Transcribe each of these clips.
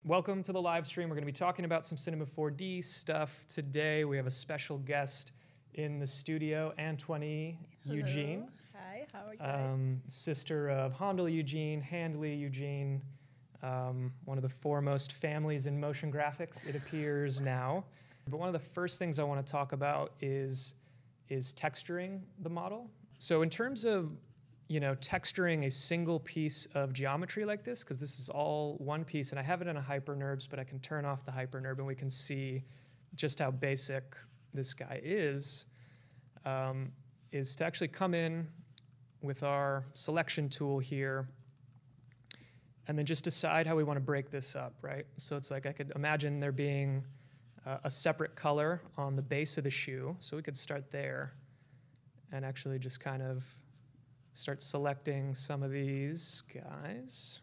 Welcome to the live stream. We're going to be talking about some Cinema 4D stuff today. We have a special guest in the studio, Antoine Eugene. Hi, how are you guys? Sister of Handel Eugene, Handley Eugene, one of the foremost families in motion graphics, it appears now. But one of the first things I want to talk about is texturing the model. So in terms of texturing a single piece of geometry like this, because this is all one piece, and I have it in a HyperNurbs, but I can turn off the HyperNurb and we can see just how basic this guy is to actually come in with our selection tool here and then just decide how we want to break this up, right? So it's like I could imagine there being a separate color on the base of the shoe, so we could start there and actually just kind of start selecting some of these guys.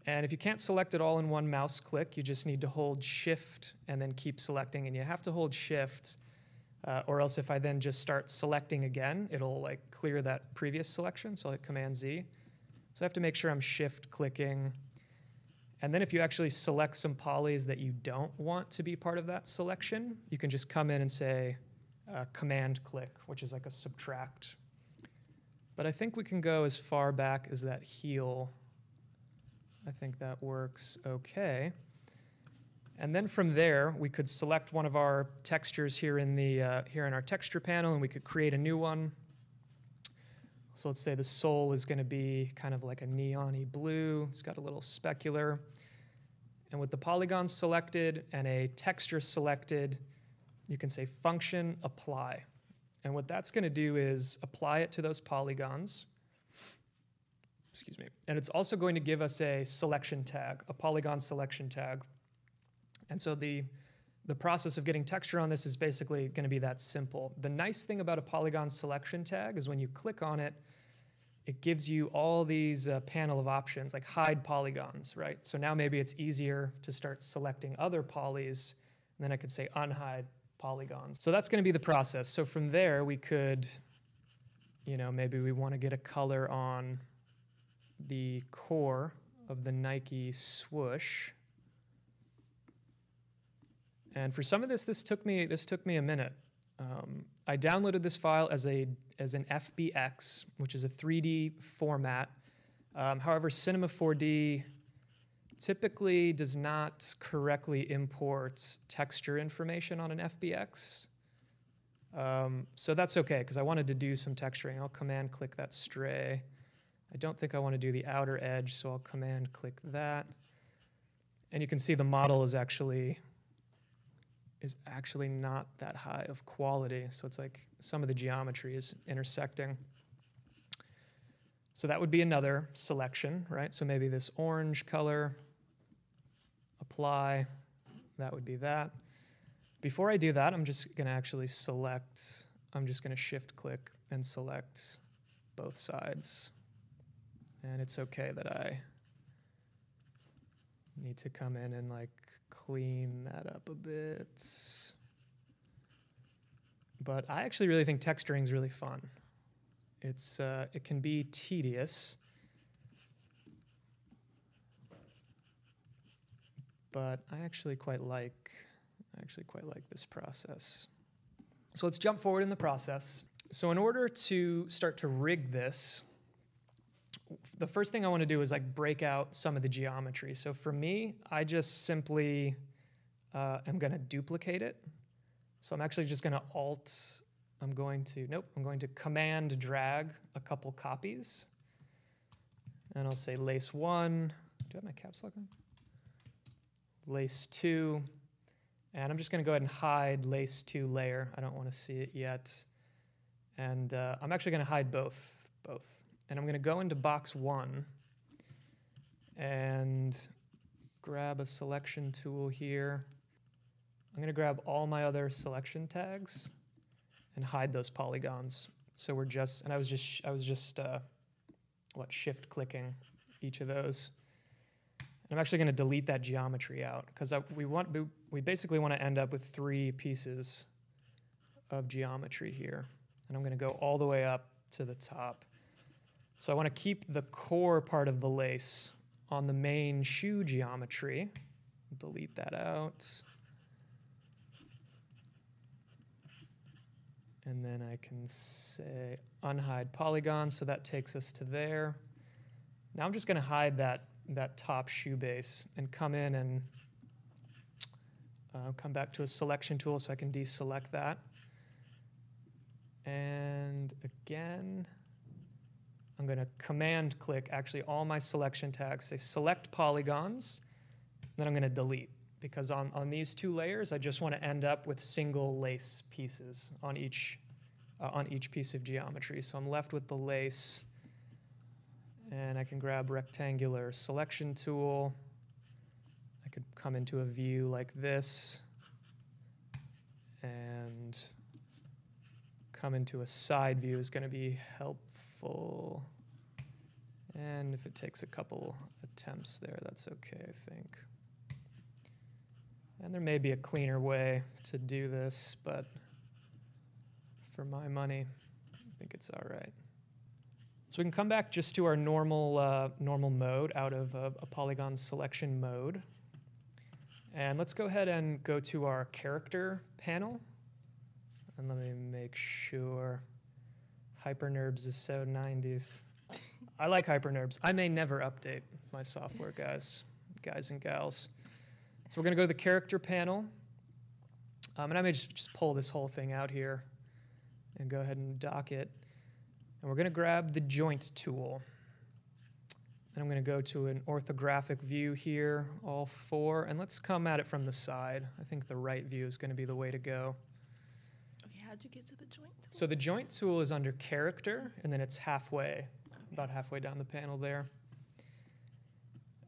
And if you can't select it all in one mouse click, you just need to hold Shift and then keep selecting. And you have to hold Shift, or else if I then just start selecting again, it'll like clear that previous selection. So I'll hit Command Z. So I have to make sure I'm Shift clicking. And then if you actually select some polys that you don't want to be part of that selection, you can just come in and say Command click, which is like a subtract. But I think we can go as far back as that heel. I think that works okay. And then from there, we could select one of our textures here in our texture panel, and we could create a new one. So let's say the sole is going to be kind of like a neon-y blue. It's got a little specular. And with the polygon selected and a texture selected, you can say function apply. And what that's going to do is apply it to those polygons. Excuse me. And it's also going to give us a selection tag, a polygon selection tag. And so the process of getting texture on this is basically going to be that simple. The nice thing about a polygon selection tag is when you click on it, it gives you all these panel of options, like hide polygons, right? So now maybe it's easier to start selecting other polys, and then I could say unhide polygons. So that's going to be the process. So from there, we could, maybe we want to get a color on the core of the Nike swoosh. And for some of this took me a minute. I downloaded this file as an FBX, which is a 3D format. However, Cinema 4D typically does not correctly import texture information on an FBX. So that's okay, because I wanted to do some texturing. I'll command click that stray. I don't think I want to do the outer edge, so I'll command click that. And you can see the model is actually not that high of quality. So it's like some of the geometry is intersecting. So that would be another selection, right? So maybe this orange color, apply, that would be that. Before I do that, I'm just going to actually select, I'm just going to shift click and select both sides. And it's okay that I need to come in and like clean that up a bit. But I actually really think texturing is really fun. It can be tedious, but I actually quite like this process. So let's jump forward in the process. So in order to start to rig this, the first thing I want to do is like break out some of the geometry. So for me, I just simply am going to duplicate it. So I'm actually just going to I'm going to command drag a couple copies. And I'll say lace 1. Do I have my caps lock on? Lace 2. And I'm just going to go ahead and hide lace 2 layer. I don't want to see it yet. And I'm actually going to hide both. And I'm going to go into box 1 and grab a selection tool here. I'm going to grab all my other selection tags and hide those polygons. So we're just, and I was just shift clicking each of those. And I'm actually going to delete that geometry out because we basically want to end up with 3 pieces of geometry here. And I'm going to go all the way up to the top. So I want to keep the core part of the lace on the main shoe geometry. Delete that out. And then I can say unhide polygon, so that takes us to there. Now I'm just going to hide that top shoe base and come in and come back to a selection tool so I can deselect that. And again, I'm going to command click actually all my selection tags, say select polygons, then I'm going to delete, because on these two layers I just want to end up with single lace pieces on each piece of geometry. So I'm left with the lace, and I can grab rectangular selection tool. I could come into a view like this and come into a side view is going to be helpful. And if it takes a couple attempts there, that's okay, I think. And there may be a cleaner way to do this, but for my money, I think it's all right. So we can come back just to our normal mode out of a polygon selection mode. And let's go ahead and go to our character panel. And let me make sure. HyperNerbs is so 90s. I like HyperNerbs. I may never update my software, guys and gals. So we're going to go to the character panel. And I may just pull this whole thing out here and go ahead and dock it. And we're going to grab the joint tool. And I'm going to go to an orthographic view here, all four. And let's come at it from the side. I think the right view is going to be the way to go. Okay, how'd you get to the joint tool? So the joint tool is under character, and then it's halfway, about halfway down the panel there.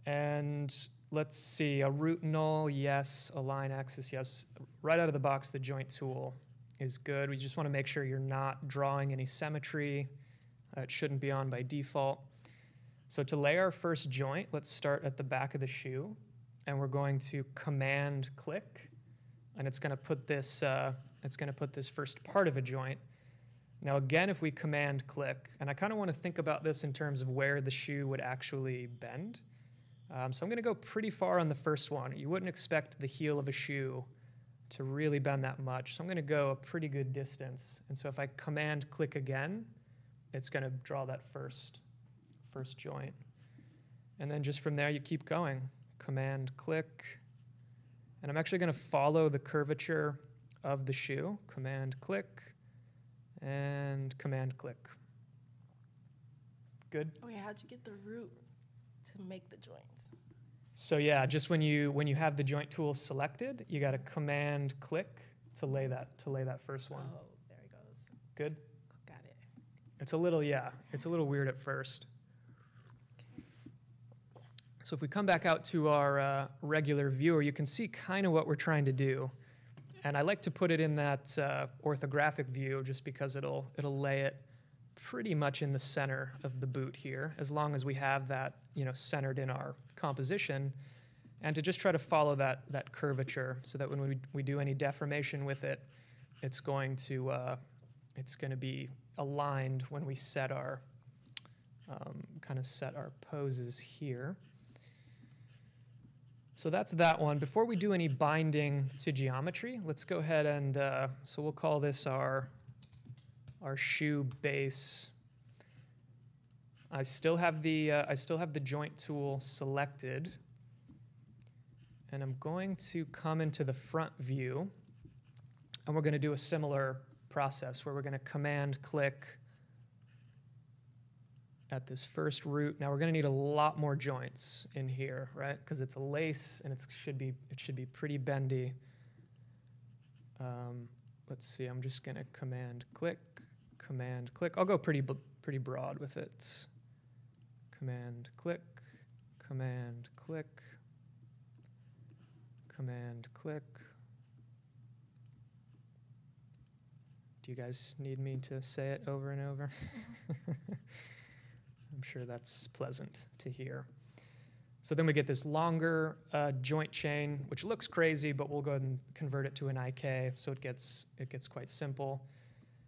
And let's see, a root null, yes. A line axis, yes. Right out of the box, the joint tool is good. We just want to make sure you're not drawing any symmetry. It shouldn't be on by default. So to lay our first joint, let's start at the back of the shoe, and we're going to command click, and it's going to put this first part of a joint. Now again, if we command click, and I kind of want to think about this in terms of where the shoe would actually bend. So I'm going to go pretty far on the first one. You wouldn't expect the heel of a shoe to really bend that much. So I'm going to go a pretty good distance. And so if I command click again, it's going to draw that first joint. And then just from there, you keep going. Command click. And I'm actually going to follow the curvature of the shoe. Command click and command click. Good? Okay, how'd you get the root to make the joints? So yeah, just when you have the joint tool selected, you got to command click to lay that first one. Oh, there it goes. Good? Got it. It's a little weird at first. So if we come back out to our regular viewer, you can see kind of what we're trying to do. And I like to put it in that orthographic view just because it'll lay it pretty much in the center of the boot here, as long as we have that centered in our composition, and to just try to follow that curvature so that when we do any deformation with it, it's going to be aligned when we set our set our poses here. So that's that one. Before we do any binding to geometry, let's go ahead and so we'll call this our shoe base. I still have the joint tool selected, and I'm going to come into the front view, and we're going to do a similar process where we're going to command click at this first root. Now we're going to need a lot more joints in here, right? Because it's a lace and it should be pretty bendy. Let's see. I'm just going to command click. I'll go pretty broad with it. Command click. Command click. Command click. Do you guys need me to say it over and over? I'm sure that's pleasant to hear. So then we get this longer joint chain, which looks crazy, but we'll go ahead and convert it to an IK, so it gets quite simple.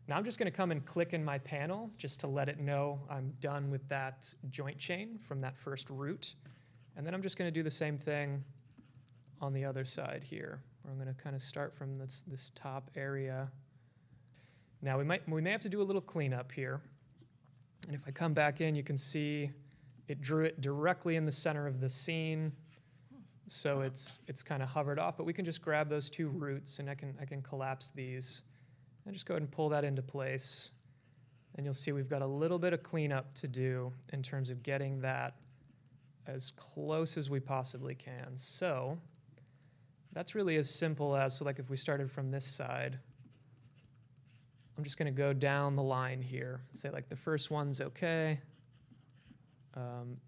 Now I'm just going to come and click in my panel just to let it know I'm done with that joint chain from that first root. And then I'm just going to do the same thing on the other side here, where I'm going to kind of start from this top area. Now we may have to do a little cleanup here. And if I come back in, you can see it drew it directly in the center of the scene. So it's kind of hovered off, but we can just grab those two roots and I can collapse these and just go ahead and pull that into place. And you'll see we've got a little bit of cleanup to do in terms of getting that as close as we possibly can. So that's really as simple as, so like if we started from this side, I'm just going to go down the line here. Say like the first one's okay.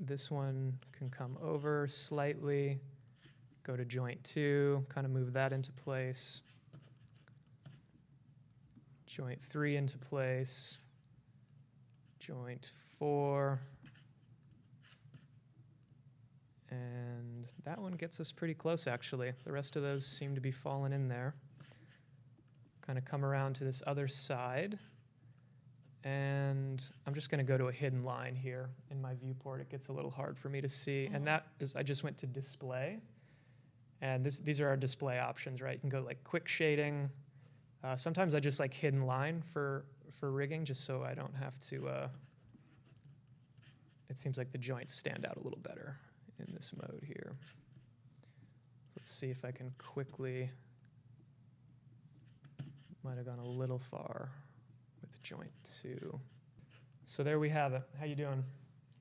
This one can come over slightly. Go to joint 2, kind of move that into place. Joint 3 into place. Joint 4. And that one gets us pretty close, actually. The rest of those seem to be falling in there. Kind of come around to this other side. And I'm just going to go to a hidden line here. In my viewport, it gets a little hard for me to see. And that is, I just went to display. And these are our display options, right? You can go like quick shading. Sometimes I just like hidden line for rigging, just so I don't have to, it seems like the joints stand out a little better in this mode here. Let's see if I can quickly, might have gone a little far with joint 2. So there we have it. How you doing?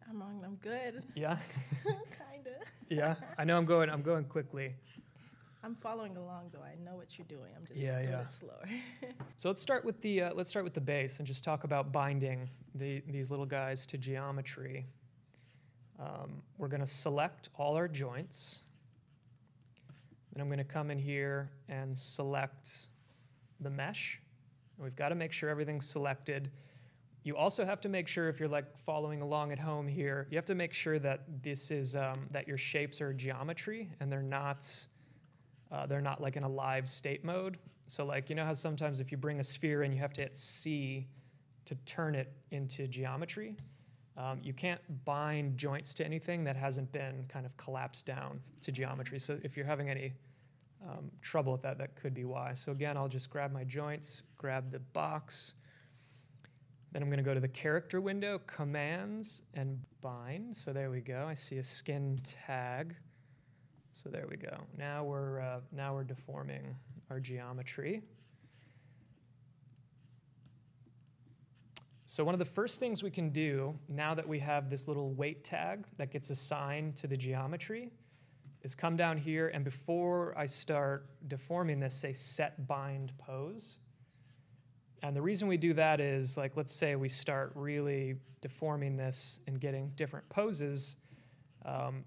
I'm good. Yeah? Kinda. Yeah, I know I'm going quickly. I'm following along though. I know what you're doing. I'm just doing it slower. So let's start with the base and just talk about binding these little guys to geometry. We're going to select all our joints. Then I'm going to come in here and select the mesh. And we've got to make sure everything's selected. You also have to make sure, if you're like following along at home here, you have to make sure that this is that your shapes are geometry and they're not like in a live state mode. So like, you know how sometimes if you bring a sphere in, you have to hit C to turn it into geometry. You can't bind joints to anything that hasn't been kind of collapsed down to geometry. So if you're having any trouble with that, that could be why. So again, I'll just grab my joints, grab the box. Then I'm going to go to the character window, commands, and bind. So there we go. I see a skin tag. So there we go. Now we're deforming our geometry. So one of the first things we can do now that we have this little weight tag that gets assigned to the geometry is come down here, and before I start deforming this, say set bind pose. And the reason we do that is, like, let's say we start really deforming this and getting different poses.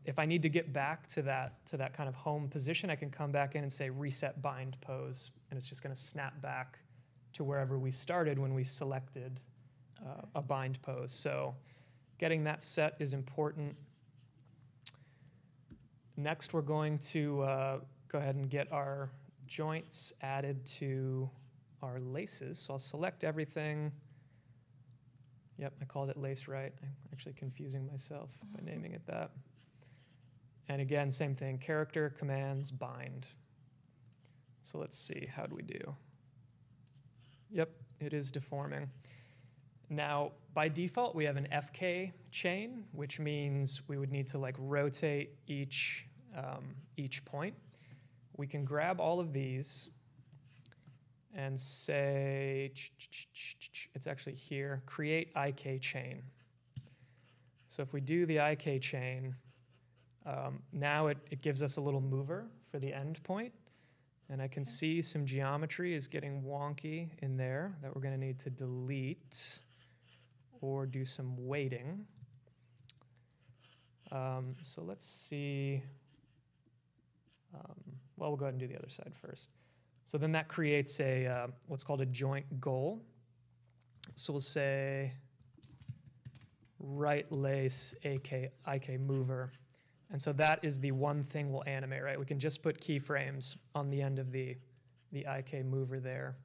If I need to get back to that kind of home position, I can come back in and say reset bind pose, and it's just going to snap back to wherever we started when we selected a bind pose. So getting that set is important. Next, we're going to go ahead and get our joints added to our laces. So I'll select everything. Yep, I called it lace right. I'm actually confusing myself by naming it that. And again, same thing, character, commands, bind. So let's see, how do we do? Yep, it is deforming. Now, by default, we have an FK chain, which means we would need to like rotate each point. We can grab all of these and say, it's actually here, create IK chain. So if we do the IK chain, now it gives us a little mover for the end point. And I can see some geometry is getting wonky in there that we're going to need to delete or do some weighting. So let's see. Well, we'll go ahead and do the other side first. So then that creates a what's called a joint goal. So we'll say right lace IK mover. And so that is the one thing we'll animate, right? We can just put keyframes on the end of the IK mover there.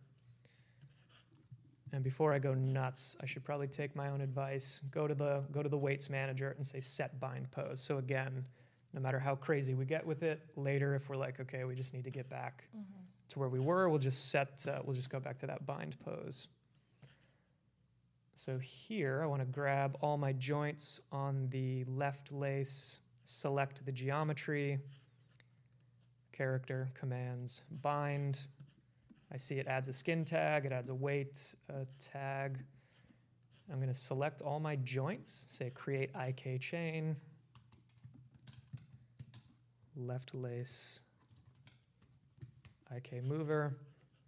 And before I go nuts, I should probably take my own advice. Go to the weights manager and say set bind pose. So again, No matter how crazy we get with it, later if we're like, okay, we just need to get back to where we were, we'll just go back to that bind pose. So here, I want to grab all my joints on the left lace, select the geometry, character, commands, bind. I see it adds a skin tag, it adds a weight tag. I'm going to select all my joints, say create IK chain, left lace, IK mover,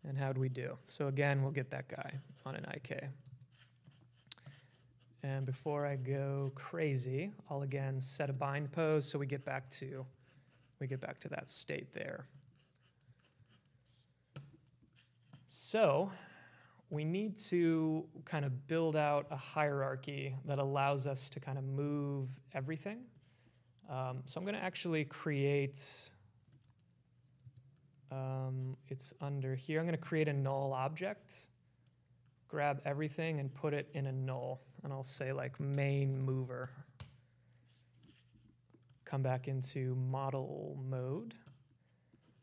and how do we do? So again, we'll get that guy on an IK. And before I go crazy, I'll again set a bind pose so we get back to that state there. So we need to kind of build out a hierarchy that allows us to kind of move everything. So I'm going to actually create, it's under here. I'm going to create a null object, grab everything and put it in a null. And I'll say like main mover. Come back into model mode.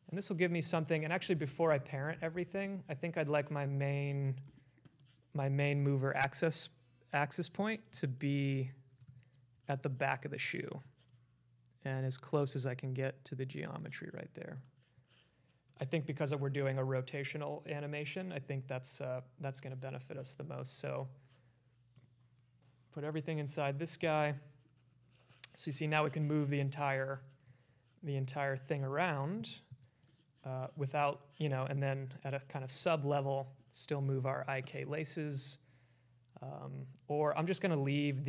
And this will give me something, and actually before I parent everything, I think I'd like my main mover access point to be at the back of the shoe and as close as I can get to the geometry right there. I think because we're doing a rotational animation, I think that's going to benefit us the most. So put everything inside this guy. So you see now we can move the entire thing around without, and then at a kind of sub level, still move our IK laces. Or I'm just going to leave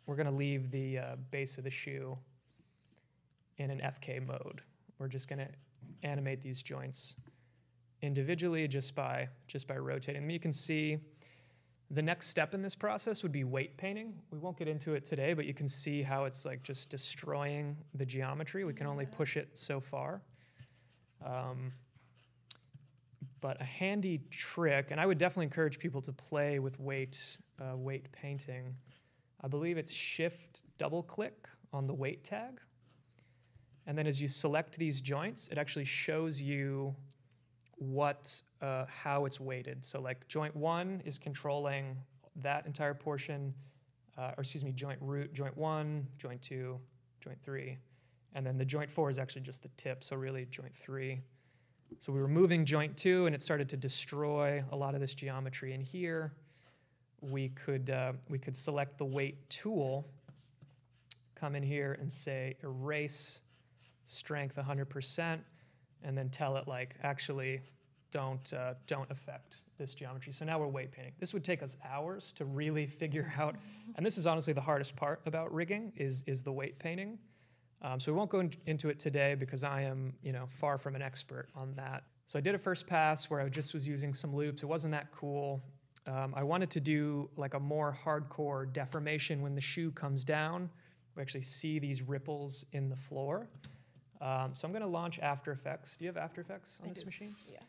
we're going to leave the base of the shoe in an FK mode. We're just going to animate these joints individually just by rotating them. You can see the next step in this process would be weight painting. We won't get into it today, but you can see how it's like just destroying the geometry. We can only push it so far. But a handy trick, and I would definitely encourage people to play with weight painting. I believe it's shift double click on the weight tag. And then as you select these joints, it actually shows you how it's weighted. So like joint 1 is controlling that entire portion, joint root, joint 1, joint 2, joint 3. And then the joint 4 is actually just the tip, so really joint 3. So we were moving joint 2 and it started to destroy a lot of this geometry in here. We could select the weight tool, come in here and say erase strength 100%, and then tell it like actually don't affect this geometry. So now we're weight painting. This would take us hours to really figure out, and this is honestly the hardest part about rigging is the weight painting. So we won't go into it today because I am far from an expert on that. So I did a first pass where I just was using some loops. It wasn't that cool. I wanted to do like a more hardcore deformation when the shoe comes down. We actually see these ripples in the floor. So I'm going to launch After Effects. Do you have After Effects on this machine? Yes.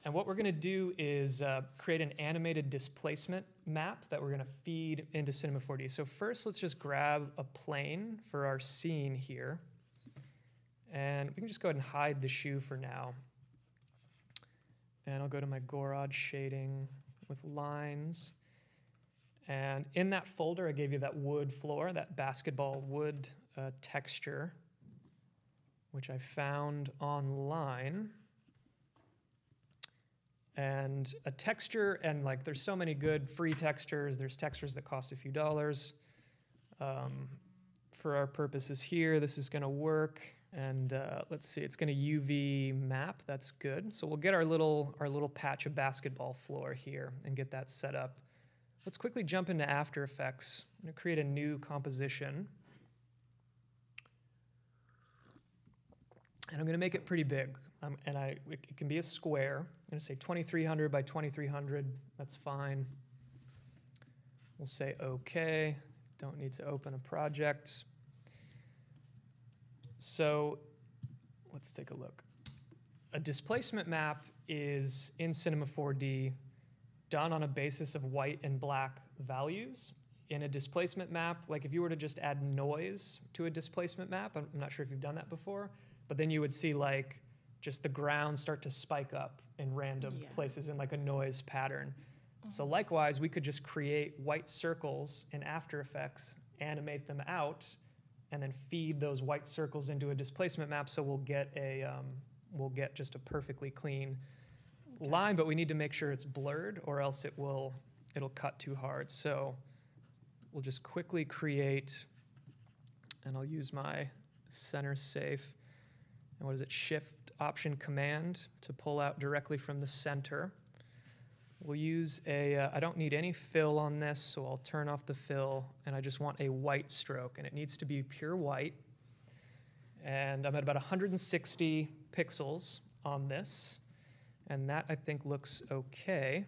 And what we're going to do is create an animated displacement map that we're going to feed into Cinema 4D. So first, let's just grab a plane for our scene here. And we can just go ahead and hide the shoe for now. And I'll go to my Gorod shading with lines. And in that folder, I gave you that wood floor, that basketball wood texture, which I found online. And a texture, and like there's so many good free textures. There's textures that cost a few dollars. For our purposes here, this is going to work. And let's see, it's going to UV map. That's good. So we'll get our little patch of basketball floor here and get that set up. Let's quickly jump into After Effects. I'm going to create a new composition. And I'm going to make it pretty big. It can be a square. I'm going to say 2300 by 2300. That's fine. We'll say OK. Don't need to open a project. So let's take a look. A displacement map is in Cinema 4D done on a basis of white and black values. in a displacement map, like if you were to just add noise to a displacement map, I'm not sure if you've done that before, but then you would see like just the ground start to spike up in random places in like a noise pattern. So likewise, we could just create white circles in After Effects, animate them out, and then feed those white circles into a displacement map, so we'll get just a perfectly clean line, but we need to make sure it's blurred or else it'll cut too hard. So we'll just quickly create, and I'll use my center safe, and what is it, Shift Option Command to pull out directly from the center. We'll use I don't need any fill on this, so I'll turn off the fill, and I just want a white stroke, and it needs to be pure white. And I'm at about 160 pixels on this, and that I think looks okay.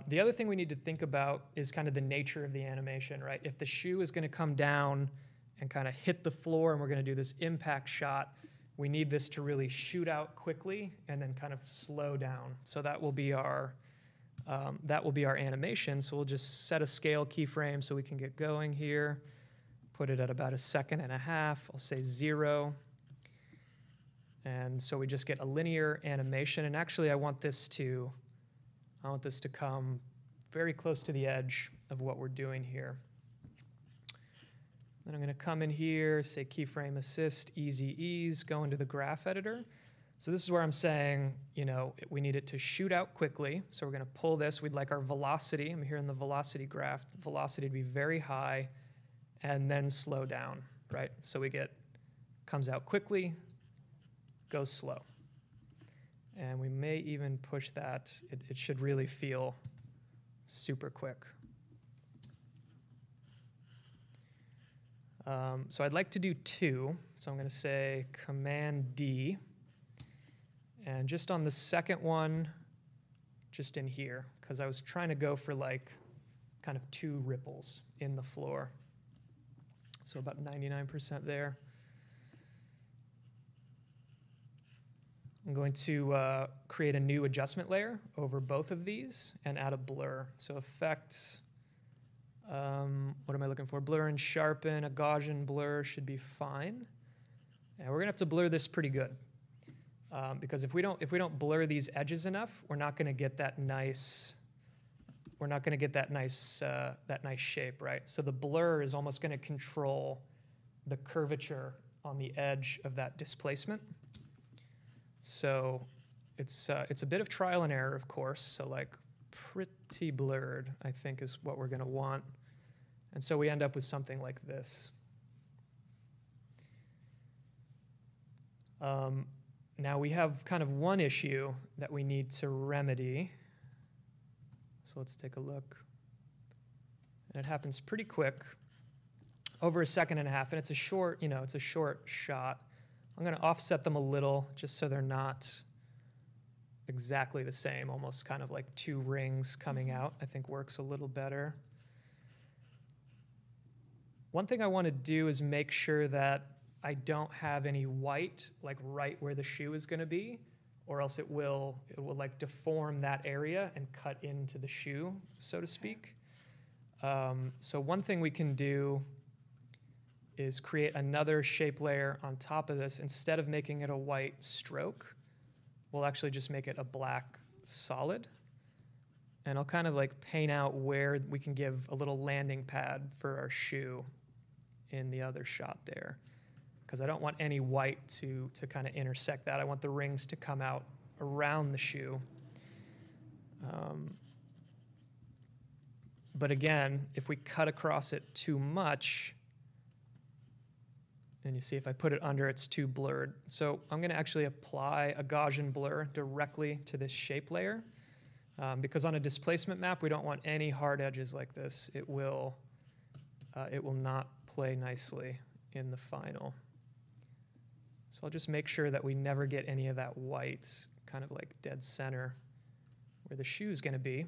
The other thing we need to think about is kind of the nature of the animation, right? If the shoe is going to come down and kind of hit the floor and we're going to do this impact shot, we need this to really shoot out quickly and then kind of slow down. So that will be our animation. So we'll just set a scale keyframe so we can get going here. Put it at about 1.5 seconds. I'll say 0. And so we just get a linear animation. And actually, I want this to come very close to the edge of what we're doing here. Then I'm going to come in here, say keyframe assist, easy ease, go into the graph editor. So this is where I'm saying, we need it to shoot out quickly. So we're going to pull this. We'd like our velocity. I'm here in the velocity graph. Velocity to be very high and then slow down, right? So comes out quickly, goes slow. And we may even push that. It should really feel super quick. So I'd like to do 2. So I'm going to say Command D. And just on the second one, just in here, because I was trying to go for like kind of 2 ripples in the floor. So about 99% there. I'm going to create a new adjustment layer over both of these and add a blur. So effects, what am I looking for? Blur and sharpen, a Gaussian blur should be fine. And we're gonna have to blur this pretty good. Because if we don't blur these edges enough, we're not gonna get that nice shape, right? So the blur is almost gonna control the curvature on the edge of that displacement. So it's a bit of trial and error, of course. So like pretty blurred, I think, is what we're going to want. And so we end up with something like this. Now we have kind of one issue that we need to remedy. So let's take a look. And it happens pretty quick, over 1.5 seconds, and it's a short, it's a short shot. I'm going to offset them a little just so they're not exactly the same, almost kind of like 2 rings coming out, I think works a little better. One thing I want to do is make sure that I don't have any white like right where the shoe is going to be, or else it will like deform that area and cut into the shoe, so to speak. So one thing we can do is create another shape layer on top of this. Instead of making it a white stroke, we'll actually just make it a black solid. And I'll kind of like paint out where we can give a little landing pad for our shoe in the other shot there. Because I don't want any white to kind of intersect that. I want the rings to come out around the shoe. But again, if we cut across it too much, and you see if I put it under, it's too blurred. So I'm going to actually apply a Gaussian blur directly to this shape layer. Because on a displacement map, we don't want any hard edges like this. It will not play nicely in the final. So I'll just make sure that we never get any of that white, kind of like dead center where the shoe's going to be.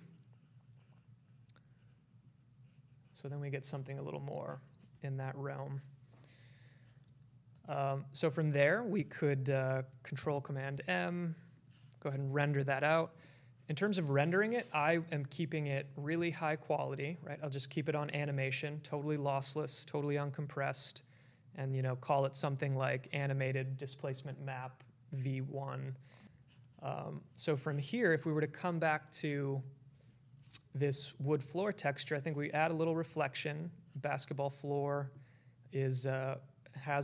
So then we get something a little more in that realm. So from there, we could Control Command M, go ahead and render that out. In terms of rendering it, I am keeping it really high quality, right? I'll just keep it on animation, totally lossless, totally uncompressed, and call it something like animated displacement map V1. So from here, if we were to come back to this wood floor texture, I think we add a little reflection. Basketball floor has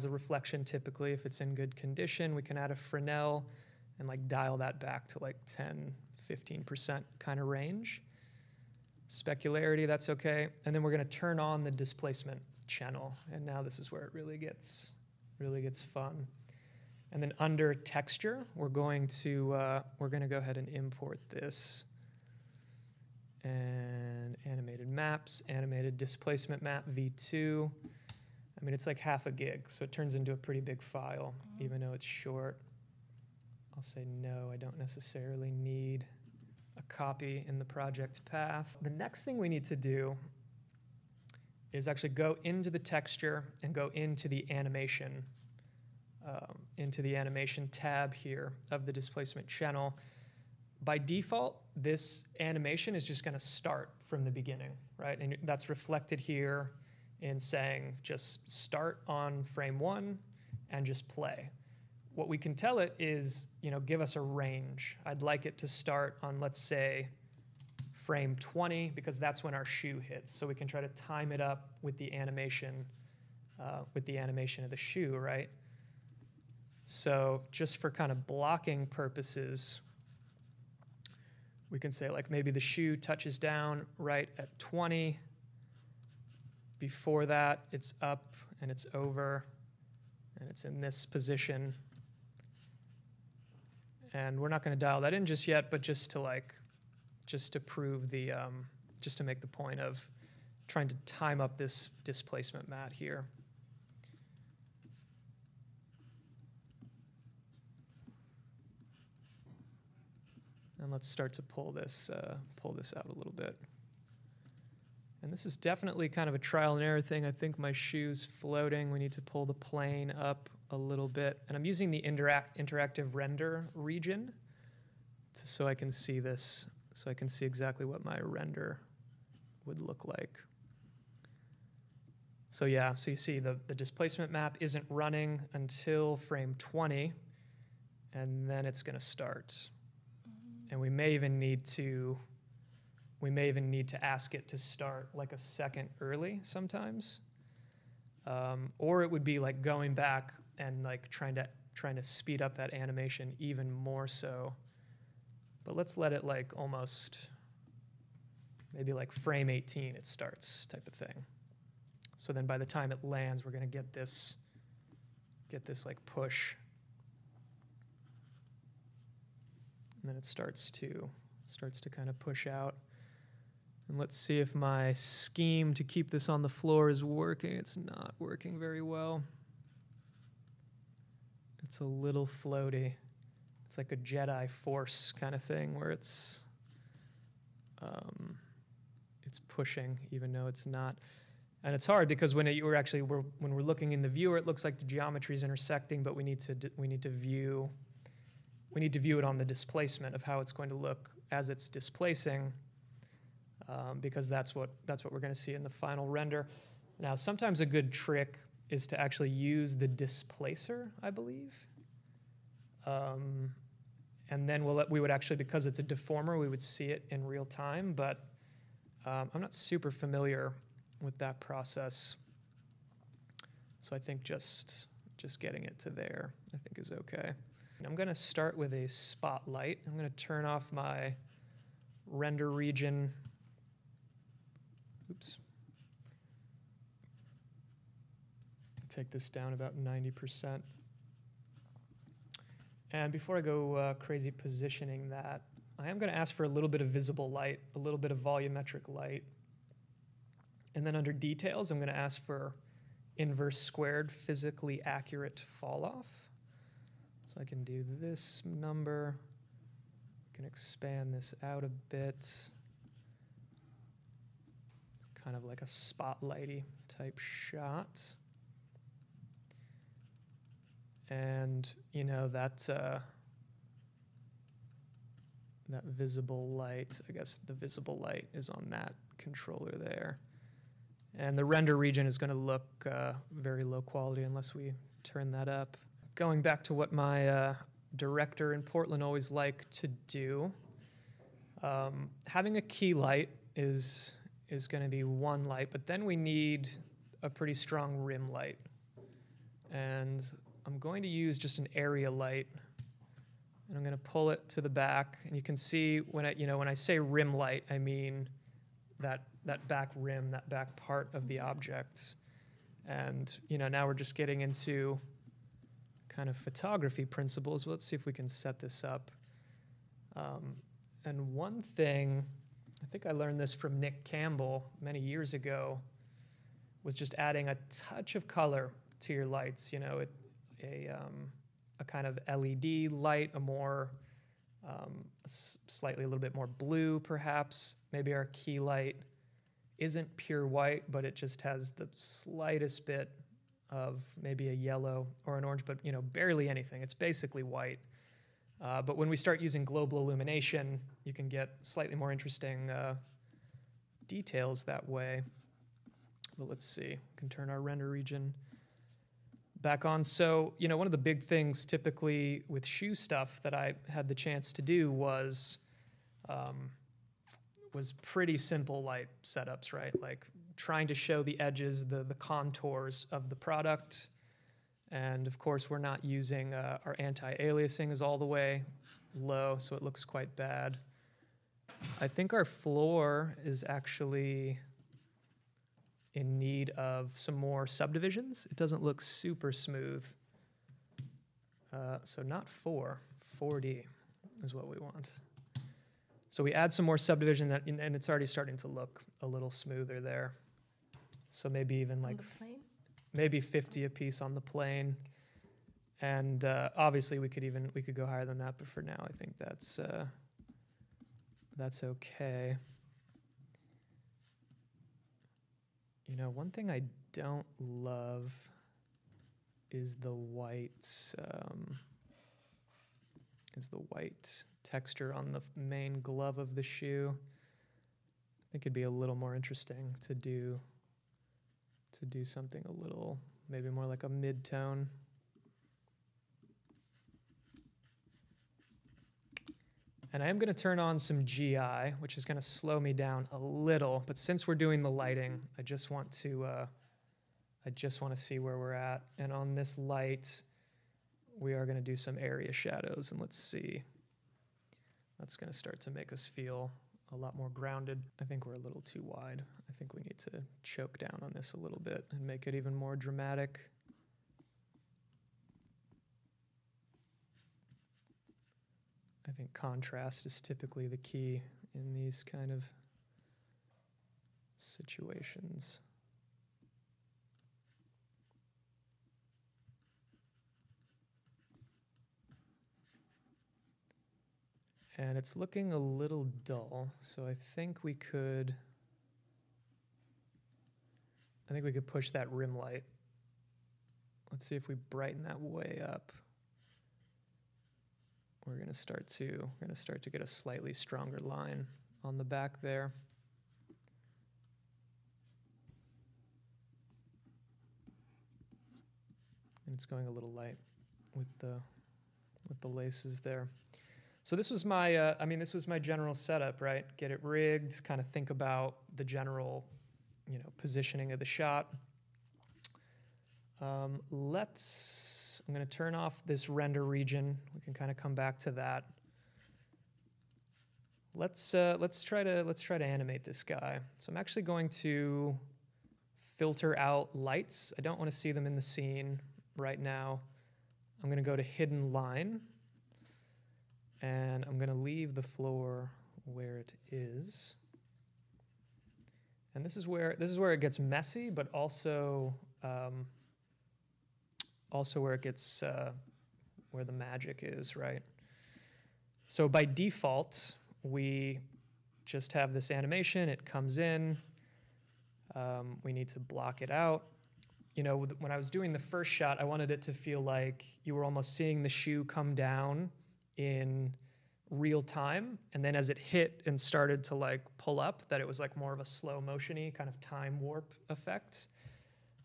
a reflection typically. If it's in good condition, we can add a Fresnel and like dial that back to like 10-15% kind of range. Specularity, that's okay. And then we're going to turn on the displacement channel. And now this is where it really gets fun. And then under texture, we're going to go ahead and import this. And animated maps, animated displacement map V2. I mean, it's like half a gig, so it turns into a pretty big file, even though it's short. I'll say no, I don't necessarily need a copy in the project path. The next thing we need to do is actually go into the texture and go into the animation tab here of the displacement channel. By default, this animation is just going to start from the beginning, right? And that's reflected here in saying just start on frame 1 and just play. What we can tell it is, give us a range. I'd like it to start on, let's say, frame 20, because that's when our shoe hits. So we can try to time it up with the animation of the shoe, right? So just for kind of blocking purposes, we can say like maybe the shoe touches down right at 20. Before that, it's up and it's over, and it's in this position. And we're not going to dial that in just yet, but just to prove just to make the point of trying to time up this displacement mat here. And let's start to pull this out a little bit. And this is definitely kind of a trial and error thing. I think my shoe's floating. We need to pull the plane up a little bit. And I'm using the interactive render region so I can see this, so I can see exactly what my render would look like. So yeah, so you see the displacement map isn't running until frame 20, and then it's going to start. And we may even need to ask it to start like a second early sometimes, or it would be like going back and like trying to speed up that animation even more so. But let's let it like almost maybe like frame 18 it starts type of thing. So then by the time it lands, we're going to get this like push. And then it starts to kind of push out. And let's see if my scheme to keep this on the floor is working. It's not working very well. It's a little floaty. It's like a Jedi Force kind of thing where it's pushing even though it's not. And it's hard because when we're looking in the viewer, it looks like the geometry is intersecting, but we need to view it on the displacement of how it's going to look as it's displacing, because that's what we're going to see in the final render. Now, sometimes a good trick is to actually use the displacer, I believe, and then we would actually, because it's a deformer, we would see it in real time. But I'm not super familiar with that process, so I think just getting it to there, I think, is okay. I'm going to start with a spotlight. I'm going to turn off my render region. Oops. Take this down about 90%. And before I go crazy positioning that, I am going to ask for a little bit of visible light, a little bit of volumetric light. And then under details, I'm going to ask for inverse squared physically accurate fall off. So I can do this number. I can expand this out a bit. It's kind of like a spotlighty type shot. And, that that visible light. I guess the visible light is on that controller there. And the render region is going to look very low quality unless we turn that up. Going back to what my director in Portland always liked to do, having a key light is going to be one light, but then we need a pretty strong rim light. And I'm going to use just an area light, and I'm going to pull it to the back. And you can see when I say rim light, I mean that back rim, that back part of the object. And now we're just getting into kind of photography principles. Let's see if we can set this up. And one thing, I think I learned this from Nick Campbell many years ago, was just adding a touch of color to your lights. A kind of LED light, a more slightly a little bit more blue, perhaps. Maybe our key light isn't pure white, but it just has the slightest bit of maybe a yellow or an orange, but barely anything. It's basically white. But when we start using global illumination, you can get slightly more interesting details that way. But let's see, we can turn our render region back on. So, one of the big things typically with shoe stuff that I had the chance to do was pretty simple light setups, right? Like trying to show the edges, the contours of the product. And of course, we're not using, our anti-aliasing is all the way low, so it looks quite bad. I think our floor is actually in need of some more subdivisions. It doesn't look super smooth. So not 4D is what we want. So we add some more subdivision, and it's already starting to look a little smoother there. So maybe even like maybe 50 a piece on the plane. And obviously we could go higher than that, but for now I think that's okay. One thing I don't love is the white texture on the main glove of the shoe. I think it'd be a little more interesting to do something a little, maybe more like a mid-tone. And I am going to turn on some GI, which is going to slow me down a little. But since we're doing the lighting, I just want to see where we're at. And on this light, we are going to do some area shadows. And let's see. That's going to start to make us feel a lot more grounded. I think we're a little too wide. I think we need to choke down on this a little bit and make it even more dramatic. I think contrast is typically the key in these kind of situations. And it's looking a little dull, so I think we could push that rim light. Let's see if we brighten that way up. We're going to start to get a slightly stronger line on the back there. And it's going a little light with the laces there. So this was my this was my general setup, right? Get it rigged, kind of think about the general, positioning of the shot. I'm going to turn off this render region. We can kind of come back to that. Let's try to animate this guy. So I'm actually going to filter out lights. I don't want to see them in the scene right now. I'm going to go to hidden line, and I'm going to leave the floor where it is. And this is where it gets messy, but also where it gets where the magic is, right? So by default, we just have this animation. It comes in. We need to block it out. When I was doing the first shot, I wanted it to feel like you were almost seeing the shoe come down in real time, and then as it hit and started to like pull up, that it was like more of a slow motion-y kind of time warp effect.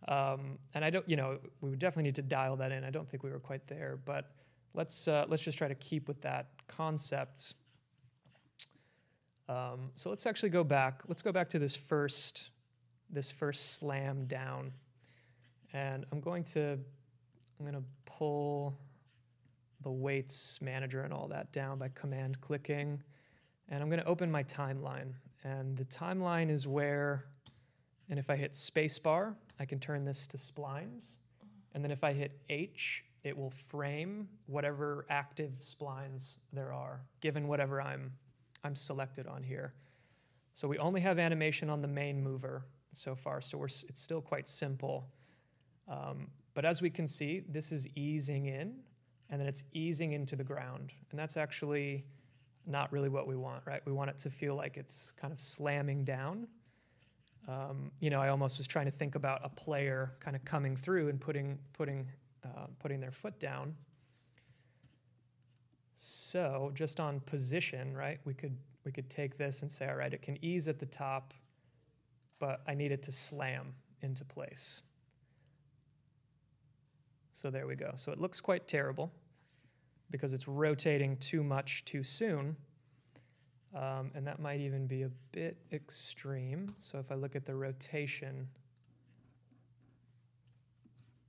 And I don't, you know, we would definitely need to dial that in. I don't think we were quite there, but let's just try to keep with that concept. So let's actually go back. Let's go back to this first slam down, and I'm going to pull the weights manager and all that down by command clicking, and I'm going to open my timeline. And the timeline is where, and if I hit spacebar, I can turn this to splines, and then if I hit H, it will frame whatever active splines there are, given whatever I'm selected on here. So we only have animation on the main mover so far, so it's still quite simple. But as we can see, this is easing in, and then it's easing into the ground. And that's actually not really what we want, right? We want it to feel like it's kind of slamming down. You know, I almost was trying to think about a player kind of coming through and putting their foot down. So just on position, right, we could take this and say, all right, it can ease at the top, but I need it to slam into place. So there we go. So it looks quite terrible because it's rotating too much too soon. And that might even be a bit extreme. So if I look at the rotation,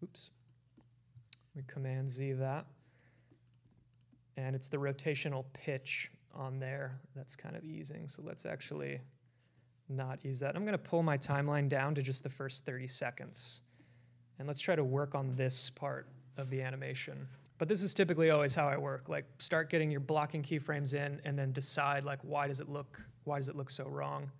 oops, we Command Z that. And it's the rotational pitch on there that's kind of easing. So let's actually not ease that. I'm going to pull my timeline down to just the first 30 seconds. And let's try to work on this part of the animation. But this is typically always how I work. Like, start getting your blocking keyframes in, and then decide, like, why does it look so wrong?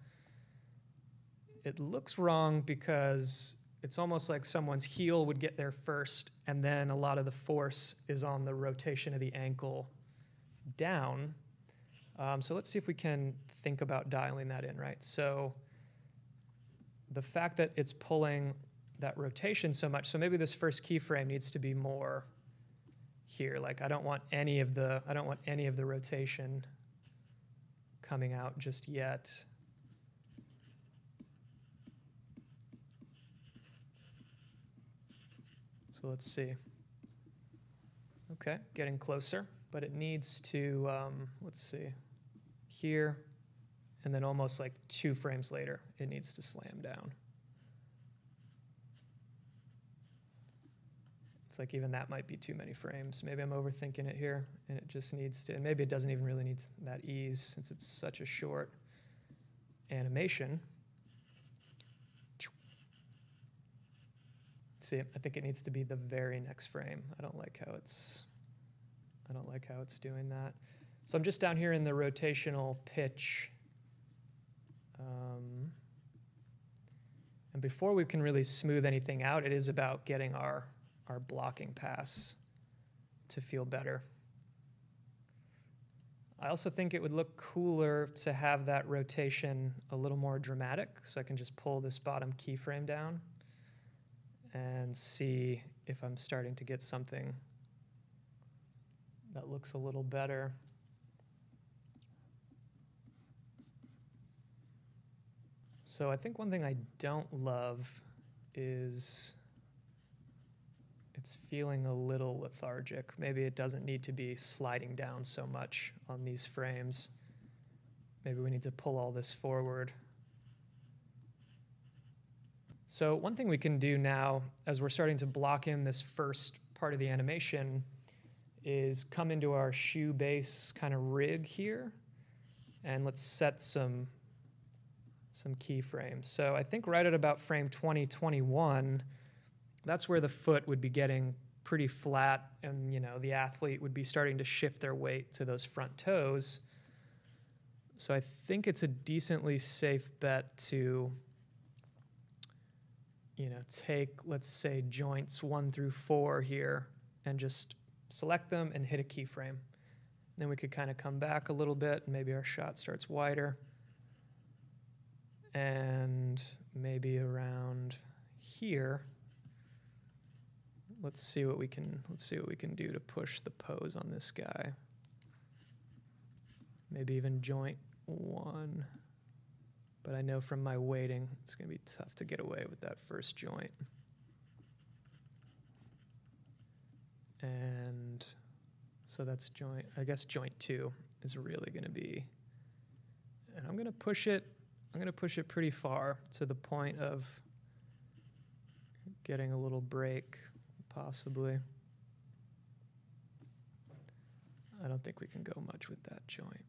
It looks wrong because it's almost like someone's heel would get there first, and then a lot of the force is on the rotation of the ankle down. So let's see if we can think about dialing that in, right? So the fact that it's pulling that rotation so much, so maybe this first keyframe needs to be more here. Like, I don't want any of the rotation coming out just yet. So let's see. Okay, getting closer, but it needs to, let's see, here, and then almost like 2 frames later, it needs to slam down. It's like even that might be too many frames. Maybe I'm overthinking it here, and it just needs to, and maybe it doesn't even really need that ease since it's such a short animation. See, I think it needs to be the very next frame. I don't like how it's doing that. So I'm just down here in the rotational pitch. And before we can really smooth anything out, it is about getting our blocking pass to feel better. I also think it would look cooler to have that rotation a little more dramatic, so I can just pull this bottom keyframe down and see if I'm starting to get something that looks a little better. So I think one thing I don't love is it's feeling a little lethargic. Maybe it doesn't need to be sliding down so much on these frames. Maybe we need to pull all this forward. So one thing we can do now, as we're starting to block in this first part of the animation, is come into our shoe base kind of rig here, and let's set some keyframes. So I think right at about frame 2021, that's where the foot would be getting pretty flat, and the athlete would be starting to shift their weight to those front toes. So I think it's a decently safe bet to take, let's say, joints 1 through 4 here and just select them and hit a keyframe. Then we could kind of come back a little bit, and maybe our shot starts wider. And maybe around here, let's see what we can do to push the pose on this guy. maybe even joint 1. But I know from my weighting, it's going to be tough to get away with that first joint. And so that's joint, I guess joint 2 is really going to be, and I'm going to push it pretty far to the point of getting a little break, possibly. I don't think we can go much with that joint.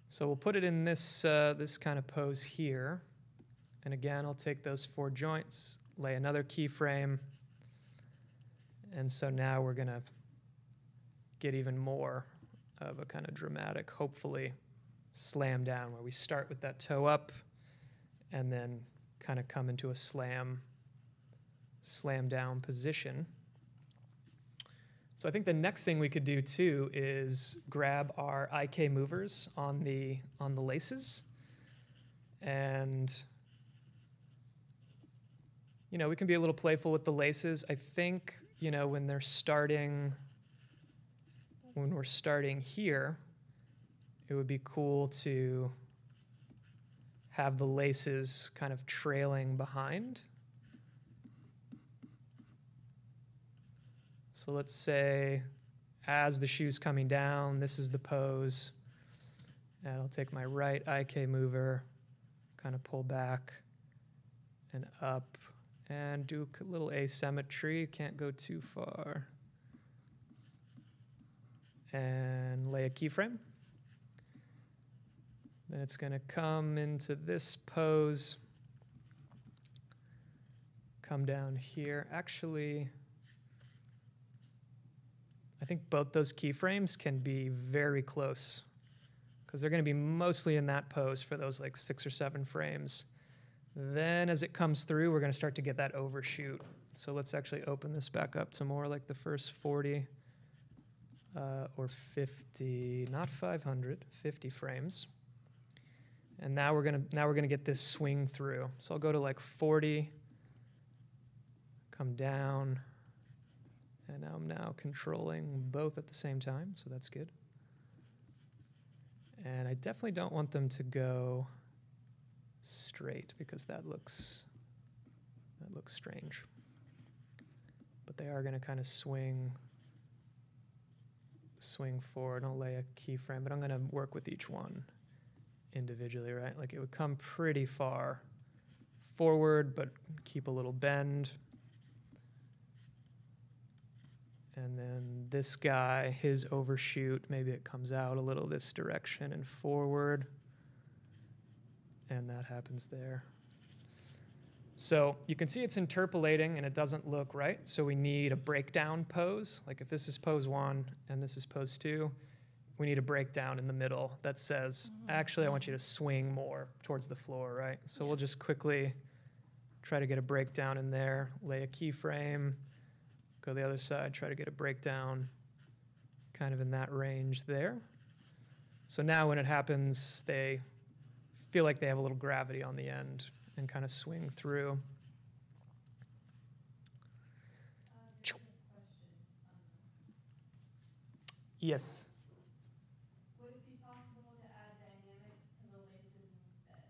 So we'll put it in this, this kind of pose here. And again, I'll take those 4 joints, lay another keyframe. And so now we're going to get even more of a kind of dramatic, hopefully, slam down, where we start with that toe up and then kind of come into a slam down position. So I think the next thing we could do too is grab our IK movers on the laces, and we can be a little playful with the laces. I think when we're starting here, it would be cool to have the laces kind of trailing behind. So let's say as the shoe's coming down, this is the pose. And I'll take my right IK mover, kind of pull back and up, and do a little asymmetry. Can't go too far. And lay a keyframe. Then it's going to come into this pose, come down here. Actually, I think both those keyframes can be very close because they're going to be mostly in that pose for those like 6 or 7 frames. Then as it comes through, we're going to start to get that overshoot. So let's actually open this back up to more like the first 40 or 50, not 500, 50 frames. And now we're gonna get this swing through. So I'll go to like 40, come down, and I'm now controlling both at the same time, so that's good. And I definitely don't want them to go straight because that looks strange. But they are gonna kind of swing forward. I'll lay a keyframe, but I'm gonna work with each one individually, right? Like it would come pretty far forward, but keep a little bend. And then this guy, his overshoot, maybe it comes out a little this direction and forward. And that happens there. So you can see it's interpolating and it doesn't look right. So we need a breakdown pose. Like if this is pose 1 and this is pose 2, we need a breakdown in the middle that says, actually, I want you to swing more towards the floor, right? So we'll just quickly try to get a breakdown in there, lay a keyframe, go the other side, try to get a breakdown kind of in that range there. So now when it happens, they feel like they have a little gravity on the end and kind of swing through. Yes. Would it be possible to add dynamics to the laces instead?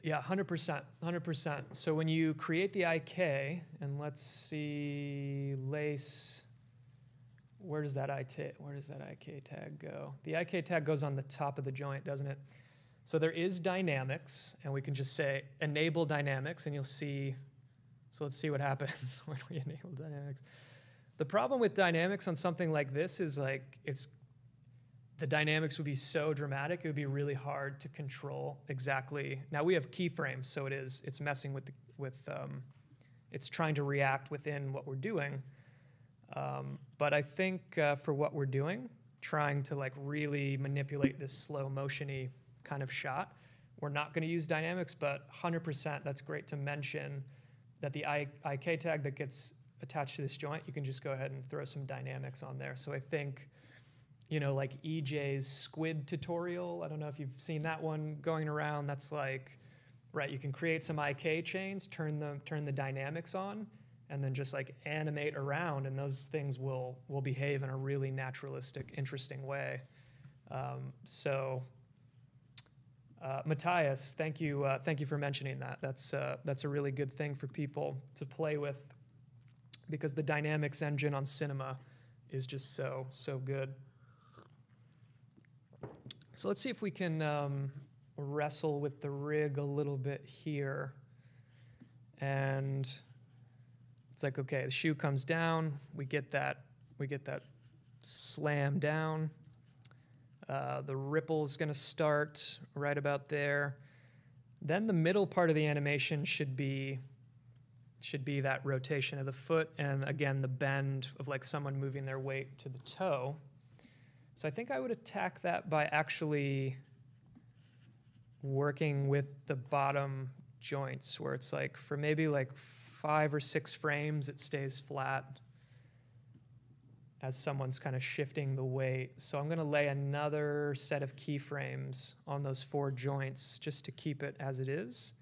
Yeah, 100%, 100%. So when you create the IK, and let's see, lace, where does that IK tag go? The IK tag goes on the top of the joint, doesn't it? So there is dynamics, and we can just say enable dynamics, and you'll see. So let's see what happens when we enable dynamics. The problem with dynamics on something like this is like the dynamics would be so dramatic, it would be really hard to control exactly. Now we have keyframes, so it's messing with it's trying to react within what we're doing. But I think for what we're doing, trying to like really manipulate this slow motion-y kind of shot, we're not going to use dynamics, but 100% that's great to mention that the IK tag that gets attached to this joint, you can just go ahead and throw some dynamics on there. So I think, like EJ's squid tutorial, I don't know if you've seen that one going around, that's like, right, you can create some IK chains, turn the dynamics on, and then just like animate around, and those things will behave in a really naturalistic, interesting way. Matthias, thank you for mentioning that. That's a really good thing for people to play with, because the dynamics engine on Cinema is just so good. So let's see if we can wrestle with the rig a little bit here. And it's like, okay, the shoe comes down, we get that slam down. The ripple is going to start right about there. Then the middle part of the animation should be that rotation of the foot, and again the bend of like someone moving their weight to the toe. So I think I would attack that by actually working with the bottom joints, where it's like for maybe like 5 or 6 frames it stays flat as someone's kind of shifting the weight. So I'm going to lay another set of keyframes on those 4 joints just to keep it as it is.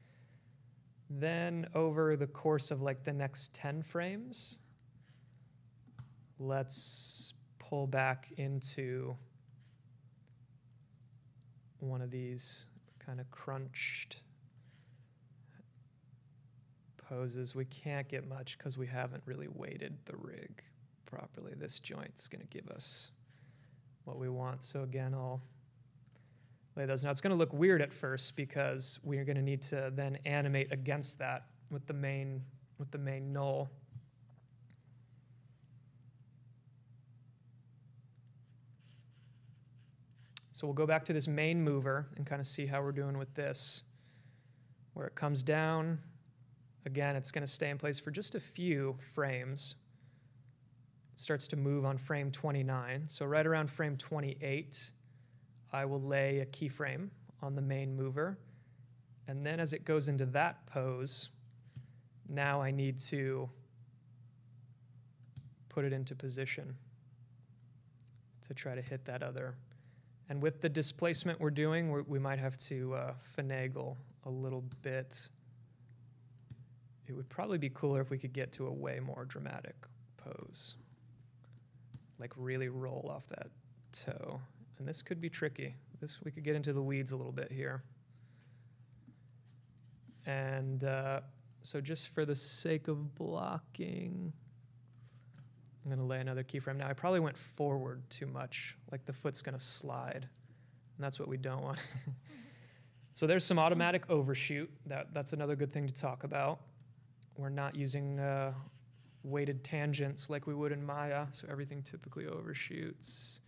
Then over the course of like the next 10 frames, let's pull back into one of these kind of crunched poses. We can't get much because we haven't really weighted the rig properly. This joint's going to give us what we want. So again, I'll lay those. Now it's going to look weird at first because we're going to need to then animate against that with the main null. So we'll go back to this main mover and kind of see how we're doing with this. Where it comes down, again, it's going to stay in place for just a few frames. It starts to move on frame 29. So right around frame 28, I will lay a keyframe on the main mover. And then as it goes into that pose, now I need to put it into position to try to hit that other. And with the displacement we're doing, we might have to finagle a little bit. It would probably be cooler if we could get to a way more dramatic pose. Like really roll off that toe. And this could be tricky. We could get into the weeds a little bit here. And so just for the sake of blocking, I'm going to lay another keyframe. Now, I probably went forward too much, like the foot's going to slide, and that's what we don't want. So there's some automatic overshoot. That's another good thing to talk about. We're not using weighted tangents like we would in Maya, so everything typically overshoots.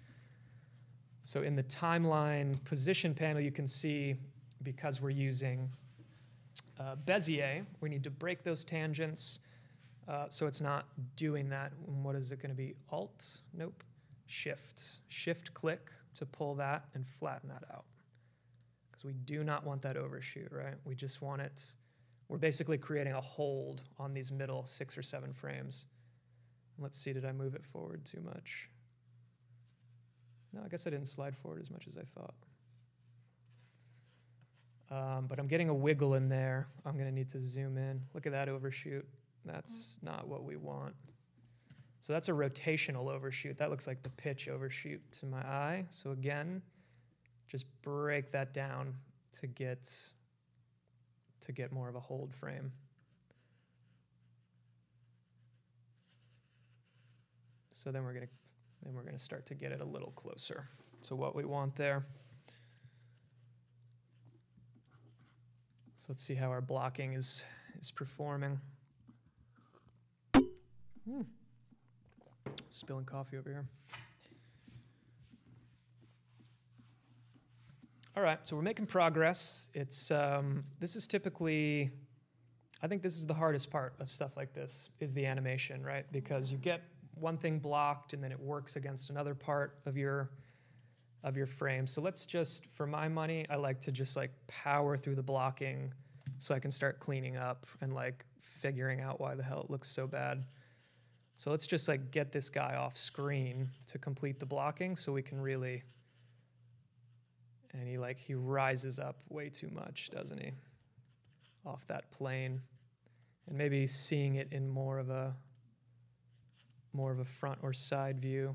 So in the timeline position panel, you can see, because we're using Bezier, we need to break those tangents. So it's not doing that. What is it going to be? Alt? Nope. Shift. Shift click to pull that and flatten that out. Because we do not want that overshoot, right? We just want it. We're basically creating a hold on these middle 6 or 7 frames. Let's see, did I move it forward too much? No, I guess I didn't slide forward as much as I thought. But I'm getting a wiggle in there. I'm going to need to zoom in. Look at that overshoot. That's not what we want. So that's a rotational overshoot. That looks like the pitch overshoot to my eye. So again, just break that down to get more of a hold frame. So then we're gonna start to get it a little closer to what we want there. So let's see how our blocking is performing. Spilling coffee over here. All right, so we're making progress. It's this is typically, I think this is the hardest part of stuff like this, is the animation, right? Because you get one thing blocked and then it works against another part of your frame. So let's just, for my money, I like to just like power through the blocking so I can start cleaning up and like figuring out why the hell it looks so bad. So let's just like get this guy off screen to complete the blocking so we can really, and he rises up way too much, doesn't he? Off that plane. And maybe seeing it in more of a front or side view,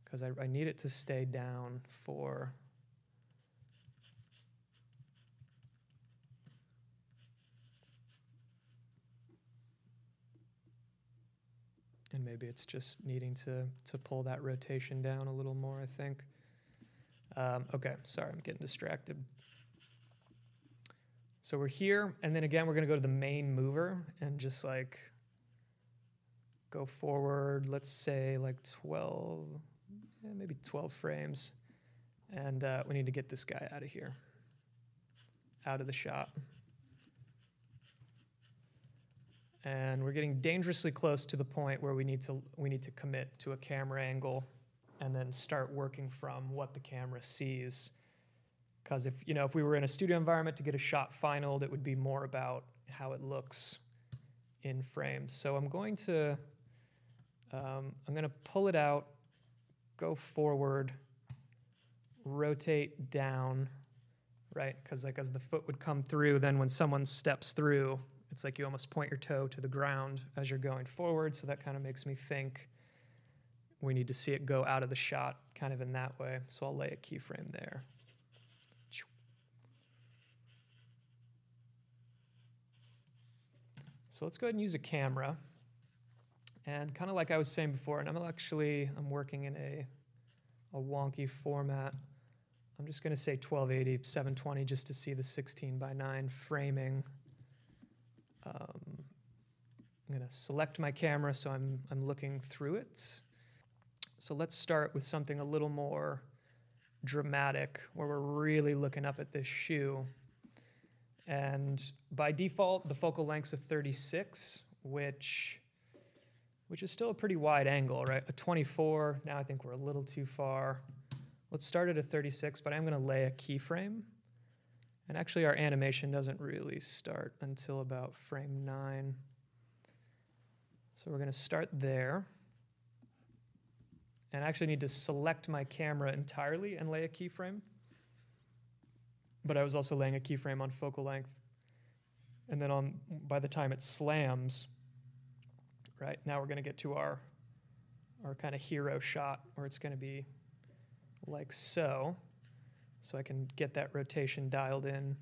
because I need it to stay down for and maybe it's just needing to pull that rotation down a little more, I think. Okay, sorry, I'm getting distracted. So we're here, and then again, we're gonna go to the main mover and just like go forward, let's say like 12, maybe 12 frames. And we need to get this guy out of here, out of the shot. And we're getting dangerously close to the point where we need to commit to a camera angle and then start working from what the camera sees. Because if we were in a studio environment to get a shot finaled, it would be more about how it looks in frames. So I'm going to pull it out, go forward, rotate down, right? Because like as the foot would come through, then when someone steps through, it's like you almost point your toe to the ground as you're going forward. So that kind of makes me think we need to see it go out of the shot kind of in that way. So I'll lay a keyframe there. So let's go ahead and use a camera. And kind of like I was saying before, and I'm working in a wonky format. I'm just going to say 1280, 720 just to see the 16:9 framing. I'm going to select my camera so I'm looking through it. So let's start with something a little more dramatic where we're really looking up at this shoe. And by default, the focal length's of 36, which is still a pretty wide angle, right? A 24, now I think we're a little too far. Let's start at a 36, but I'm going to lay a keyframe. And actually, our animation doesn't really start until about frame 9. So we're going to start there. And I actually need to select my camera entirely and lay a keyframe. But I was also laying a keyframe on focal length. And then by the time it slams, right, now we're going to get to our kind of hero shot where it's going to be like so. So I can get that rotation dialed in.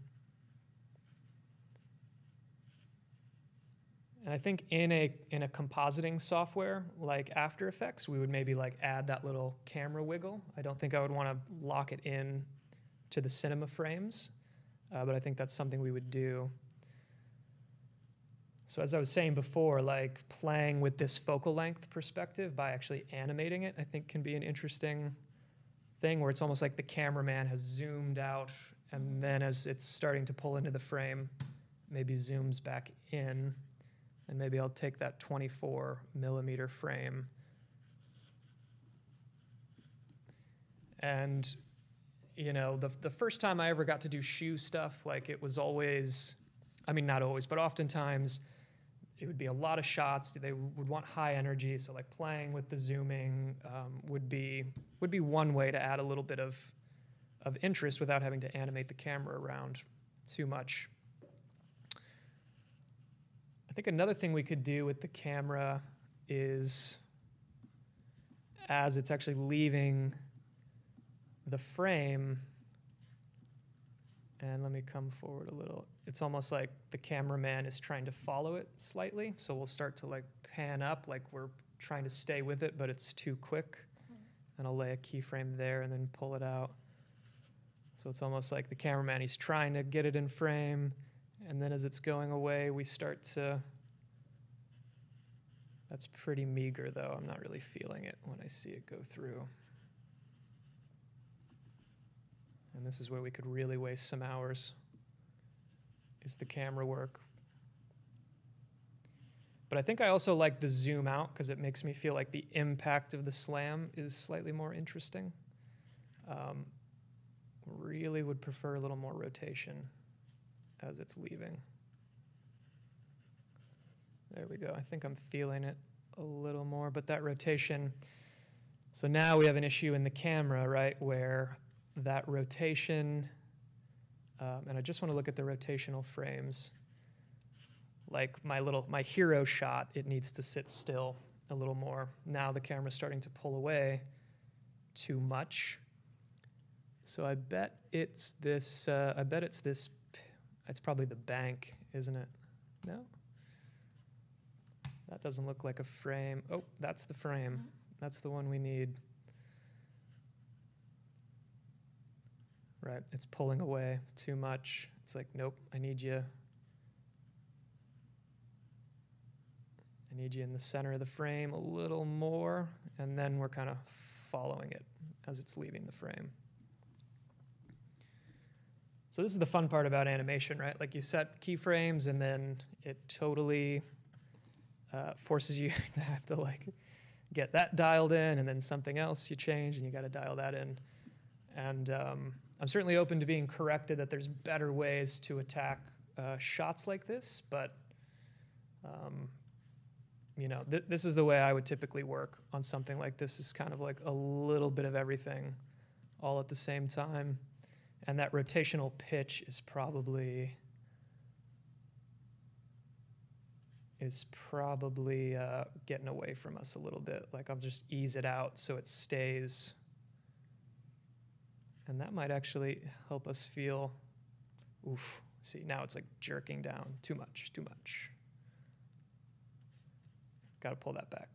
And I think in a compositing software like After Effects, we would maybe like add that little camera wiggle. I don't think I would want to lock it in to the cinema frames, but I think that's something we would do. So as I was saying before, like playing with this focal length perspective by actually animating it, I think can be an interesting thing where it's almost like the cameraman has zoomed out and then as it's starting to pull into the frame, maybe zooms back in, and maybe I'll take that 24 millimeter frame. And the first time I ever got to do shoe stuff, like it was always, I mean, not always, but oftentimes it would be a lot of shots. They would want high energy. So like playing with the zooming would be one way to add a little bit of interest without having to animate the camera around too much. I think another thing we could do with the camera is as it's actually leaving the frame, and let me come forward a little. It's almost like the cameraman is trying to follow it slightly. So we'll start to like pan up like we're trying to stay with it, but it's too quick. And I'll lay a keyframe there and then pull it out. So it's almost like the cameraman, he's trying to get it in frame. And then as it's going away, we start to, that's pretty meager though. I'm not really feeling it when I see it go through. And this is where we could really waste some hours, is the camera work. But I think I also like the zoom out because it makes me feel like the impact of the slam is slightly more interesting. Really would prefer a little more rotation as it's leaving. There we go. I think I'm feeling it a little more, but that rotation. So now we have an issue in the camera, right, where that rotation, and I just want to look at the rotational frames. like my hero shot, it needs to sit still a little more. Now the camera's starting to pull away too much. So I bet it's this, it's probably the bank, isn't it? No? That doesn't look like a frame. Oh, that's the frame. That's the one we need. Right, it's pulling away too much. It's like, nope, I need you in the center of the frame a little more, and then we're kind of following it as it's leaving the frame. So this is the fun part about animation, right? Like you set keyframes and then it totally forces you to have to like get that dialed in, and then something else you change and you got to dial that in. And I'm certainly open to being corrected that there's better ways to attack shots like this, but you know, this is the way I would typically work on something like this. Is kind of like a little bit of everything all at the same time. And that rotational pitch is probably getting away from us a little bit. Like I'll just ease it out so it stays. And that might actually help us feel, oof, see, now it's like jerking down. Too much, too much. Got to pull that back.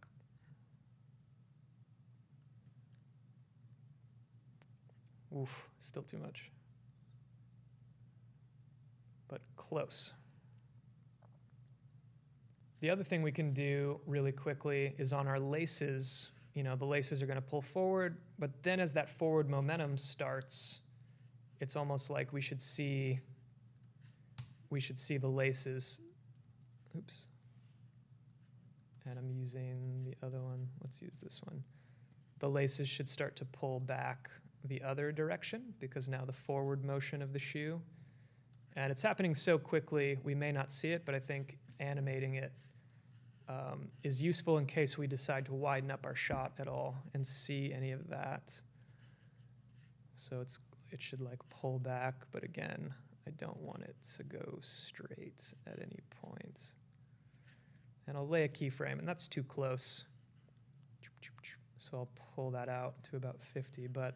Oof, still too much. But close. The other thing we can do really quickly is on our laces. You know, the laces are going to pull forward, but then as that forward momentum starts, it's almost like we should see the laces. Oops. And I'm using the other one. Let's use this one. The laces should start to pull back the other direction because now the forward motion of the shoe. And it's happening so quickly, we may not see it, but I think animating it is useful in case we decide to widen up our shot at all and see any of that. So it should like pull back, but again, I don't want it to go straight at any point. And I'll lay a keyframe, and that's too close. So I'll pull that out to about 50, but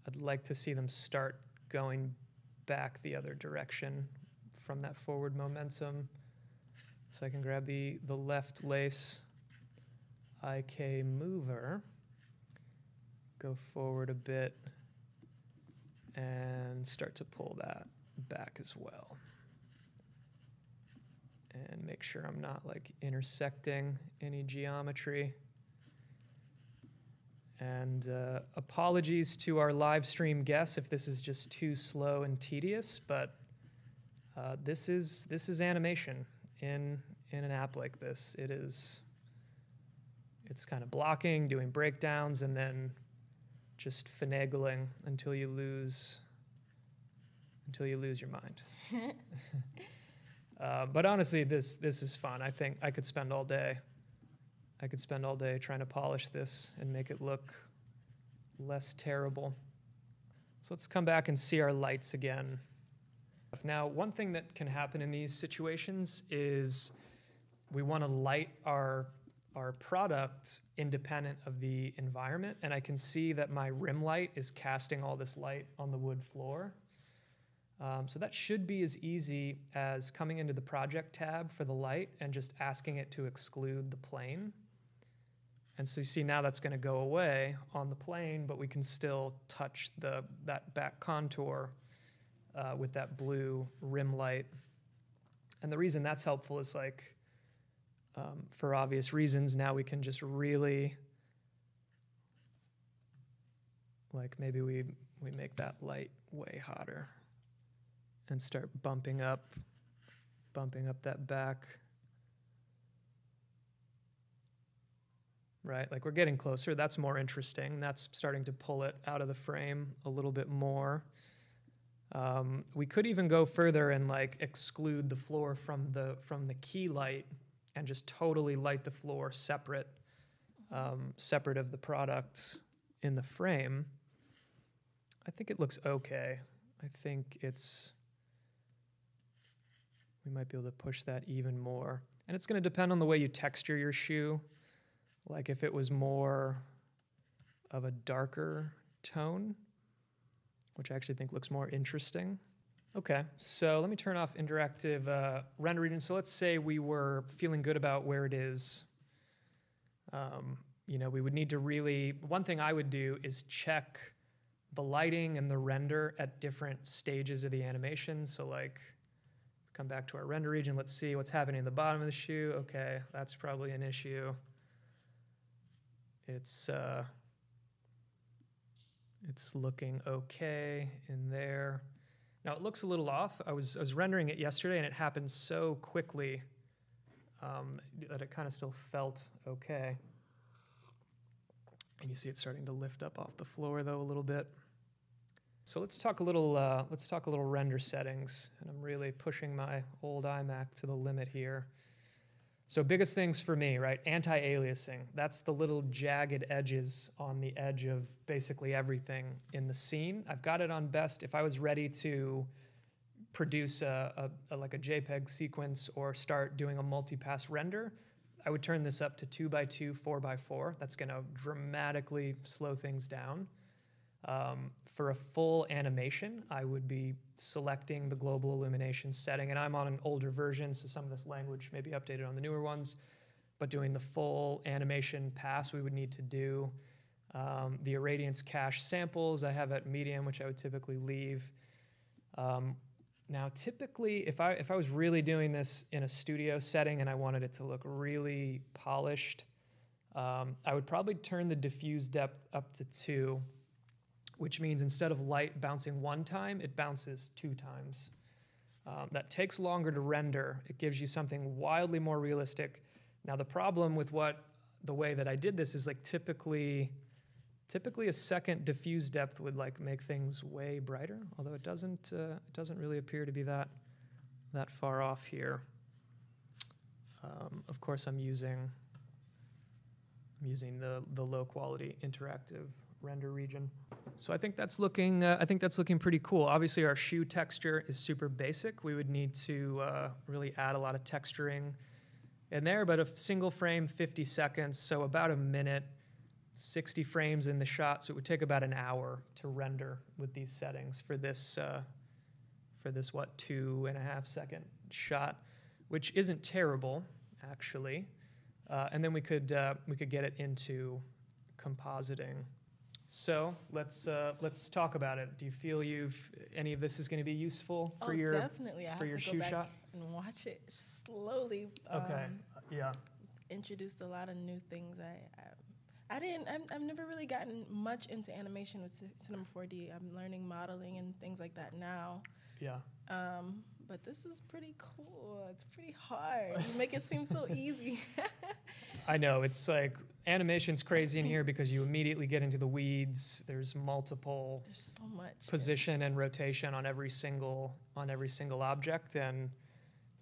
I'd like to see them start going back the other direction from that forward momentum. So I can grab the left lace IK mover, go forward a bit, and start to pull that back as well. And make sure I'm not like intersecting any geometry. And apologies to our live stream guests if this is just too slow and tedious, but this is animation in an app like this. It's kind of blocking, doing breakdowns, and then just finagling until you lose your mind. But honestly, this is fun. I think I could spend all day trying to polish this and make it look less terrible. So let's come back and see our lights again. Now, one thing that can happen in these situations is we want to light our product independent of the environment, and I can see that my rim light is casting all this light on the wood floor. So that should be as easy as coming into the project tab for the light and just asking it to exclude the plane. And so you see now that's going to go away on the plane, but we can still touch that back contour with that blue rim light. And the reason that's helpful is like, for obvious reasons, now we can just really, like maybe we make that light way hotter and start bumping up that back. Right, like we're getting closer. That's more interesting. That's starting to pull it out of the frame a little bit more. We could even go further and like exclude the floor from the key light and just totally light the floor separate of the product in the frame. I think it looks okay. I think we might be able to push that even more. And it's going to depend on the way you texture your shoe. Like if it was more of a darker tone, which I actually think looks more interesting. Okay, so let me turn off interactive render region. So let's say we were feeling good about where it is. You know, we would need to really, one thing I would do is check the lighting and the render at different stages of the animation. So like, come back to our render region. Let's see what's happening in the bottom of the shoe. Okay, that's probably an issue. It's looking okay in there. Now it looks a little off. I was rendering it yesterday and it happened so quickly that it kind of still felt okay. And you see it starting to lift up off the floor though a little bit. So let's talk a little render settings. And I'm really pushing my old iMac to the limit here. So biggest things for me, right? Anti-aliasing. That's the little jagged edges on the edge of basically everything in the scene. I've got it on best. If I was ready to produce like a JPEG sequence or start doing a multi-pass render, I would turn this up to 2x2, 4x4. That's going to dramatically slow things down. For a full animation, I would be selecting the global illumination setting, and I'm on an older version, so some of this language may be updated on the newer ones, but doing the full animation pass, we would need to do the irradiance cache samples I have at medium, which I would typically leave. Now, typically, if I was really doing this in a studio setting and I wanted it to look really polished, I would probably turn the diffuse depth up to 2, which means instead of light bouncing 1 time, it bounces 2 times. That takes longer to render. It gives you something wildly more realistic. Now, the problem with the way that I did this is like typically a second diffuse depth would like make things way brighter, although it doesn't really appear to be that far off here. Of course, I'm using the low quality interactive render region. So I think that's looking pretty cool. Obviously, our shoe texture is super basic. We would need to really add a lot of texturing in there, but a single frame, 50 seconds, so about a minute, 60 frames in the shot. So it would take about an hour to render with these settings for this 2.5 second shot, which isn't terrible actually. And then we could get it into compositing. So let's talk about it. Do you feel any of this is going to be useful for your definitely. I for have your to shoe go back shot? and watch it slowly. Okay. Yeah. Introduced a lot of new things. I've never really gotten much into animation with Cinema 4D. I'm learning modeling and things like that now. Yeah. But this is pretty cool. It's pretty hard. You make it seem so easy. I know, it's like animation's crazy in here because you immediately get into the weeds. There's so much position and rotation on every single object, and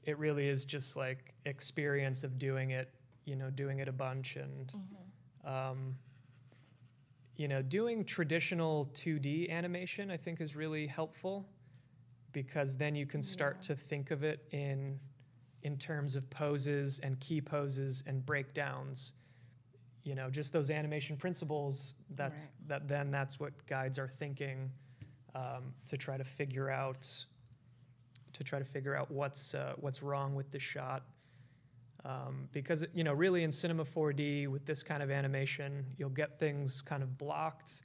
it really is just like experience of doing it a bunch, and doing traditional 2D animation I think is really helpful, because then you can start to think of it in terms of poses and key poses and breakdowns. Just those animation principles. That's what guides our thinking to try to figure out what's wrong with the shot. Because really in Cinema 4D with this kind of animation, you'll get things kind of blocked,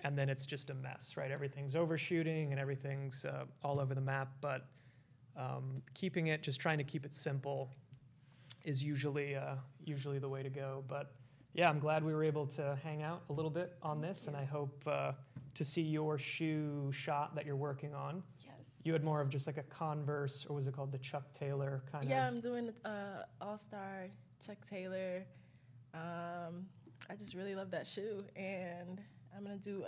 and then it's just a mess, right? Everything's overshooting and everything's all over the map. But just trying to keep it simple is usually the way to go. But yeah, I'm glad we were able to hang out a little bit on this, and I hope to see your shoe shot that you're working on. Yes. You had more of just like a Converse, or was it called the Chuck Taylor kind of? Yeah, I'm doing All-Star Chuck Taylor. I just really love that shoe, and I'm gonna do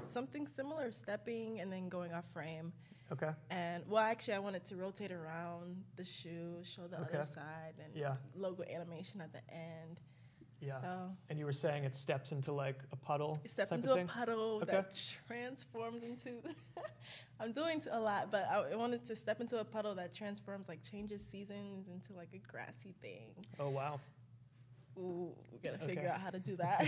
something similar, stepping and then going off frame. Okay. And actually, I wanted to rotate around the shoe, show the other side, and logo animation at the end. Yeah. So And you were saying it steps into like a puddle it steps type into of a thing? puddle Okay. that transforms into. I'm doing a lot, but I wanted to step into a puddle that transforms, like changes seasons into like a grassy thing. Oh, wow. Ooh, we gotta Okay. figure out how to do that.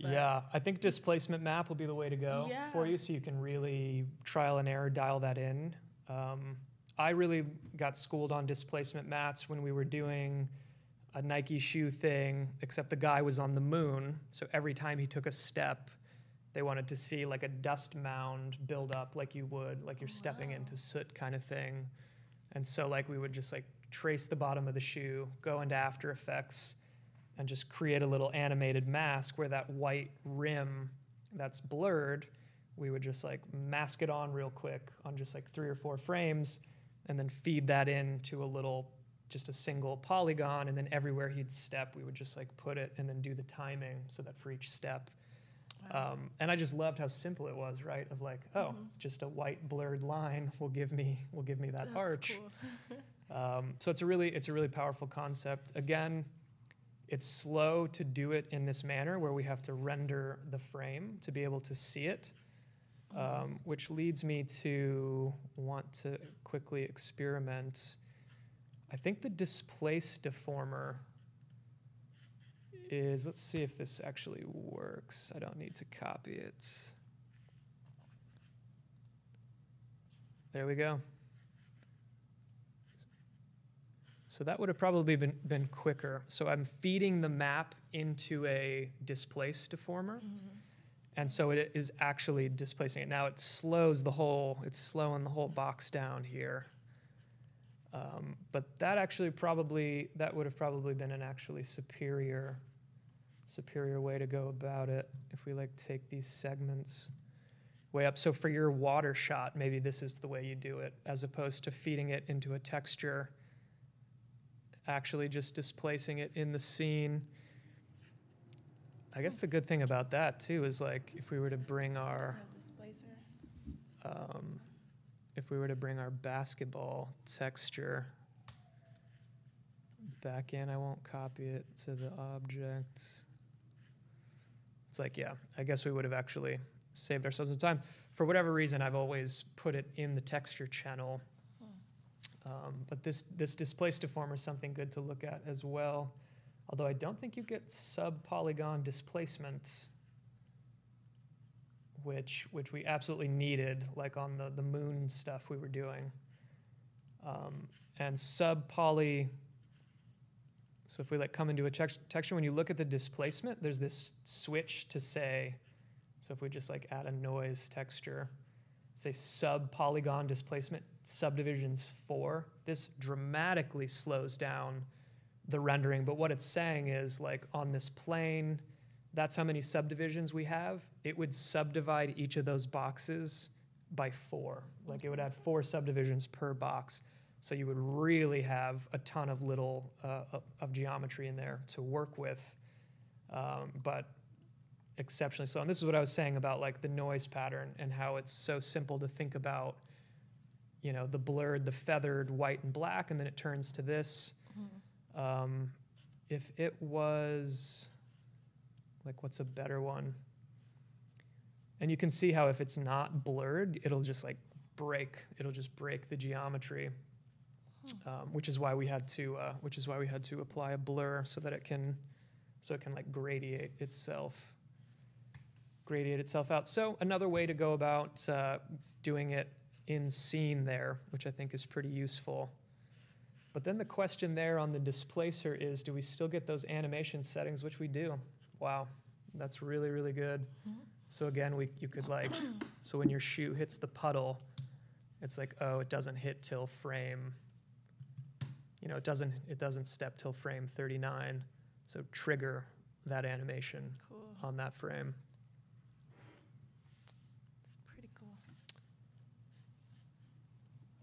But Yeah, I think Displacement Map will be the way to go for Yeah. you, so you can really trial and error dial that in. I really got schooled on displacement maps when we were doing a Nike shoe thing, except the guy was on the moon, so every time he took a step, they wanted to see like a dust mound build up like you would, like you're stepping into soot kind of thing. And so like we would just like trace the bottom of the shoe, go into After Effects, and just create a little animated mask where that white rim that's blurred, we would just like mask it on real quick on just like 3 or 4 frames, and then feed that into a little, just a single polygon, and then everywhere he'd step, we would just like put it and then do the timing so that for each step. Wow. And I just loved how simple it was, right? Of like, oh, just a white blurred line will give me that That's arch. cool. So it's a really powerful concept. Again, it's slow to do it in this manner where we have to render the frame to be able to see it, which leads me to want to quickly experiment. I think the Displace Deformer is, let's see if this actually works. I don't need to copy it. There we go. So that would have probably been quicker. So I'm feeding the map into a Displace Deformer. And so it is actually displacing it. Now it's slowing the whole box down here. But that actually would have probably been an actually superior way to go about it if we like take these segments way up. So for your water shot, maybe this is the way you do it, as opposed to feeding it into a texture, actually just displacing it in the scene. I guess the good thing about that too is like if we were to bring our Displacer. Basketball texture back in, I won't copy it to the object. It's like, yeah, I guess we would have actually saved ourselves some time. For whatever reason, I've always put it in the texture channel. But this Displace Deformer is something good to look at as well. Although I don't think you get sub-polygon displacement, which we absolutely needed, like on the moon stuff we were doing. And sub-poly, so if we like come into a texture, when you look at the displacement, there's this switch to say, so if we just like add a noise texture, say sub-polygon displacement, subdivisions 4, this dramatically slows down the rendering. But what it's saying is like on this plane, that's how many subdivisions we have. It would subdivide each of those boxes by 4. Like it would add 4 subdivisions per box. So you would really have a ton of little of geometry in there to work with, but exceptionally slow. And this is what I was saying about like the noise pattern and how it's so simple to think about, you know, the blurred, the feathered white and black, and then it turns to this. If it was, like, what's a better one? And you can see how if it's not blurred, it'll just like break the geometry, which is why we had to apply a blur so that it can like gradiate itself out. So another way to go about doing it in scene there, which I think is pretty useful. But then the question there on the displacer is, do we still get those animation settings, which we do? Wow, that's really, really good. So again, you could like, so when your shoe hits the puddle, it's like, oh, it doesn't hit till frame, you know, it doesn't step till frame 39. So trigger that animation on that frame. It's pretty cool.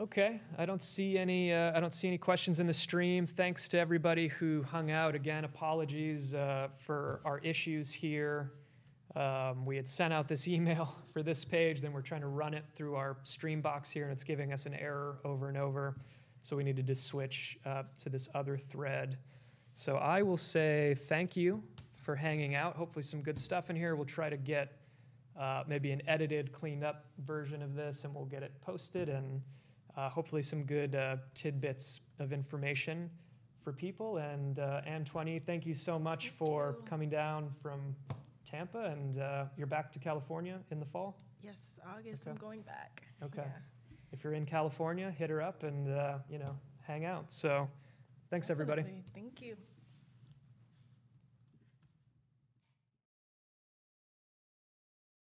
Okay, I don't see any questions in the stream. Thanks to everybody who hung out. Again, apologies for our issues here. We had sent out this email for this page, then we're trying to run it through our stream box here, and it's giving us an error over and over. So we needed to switch to this other thread. So I will say thank you for hanging out. Hopefully some good stuff in here. We'll try to get maybe an edited, cleaned up version of this, and we'll get it posted, and hopefully some good tidbits of information for people. And Antoine, thank you so much for coming down from Tampa, and you're back to California in the fall? Yes, August, Okay. I'm going back. Okay. Yeah. If you're in California, hit her up and, hang out. So thanks, everybody. Definitely. Thank you.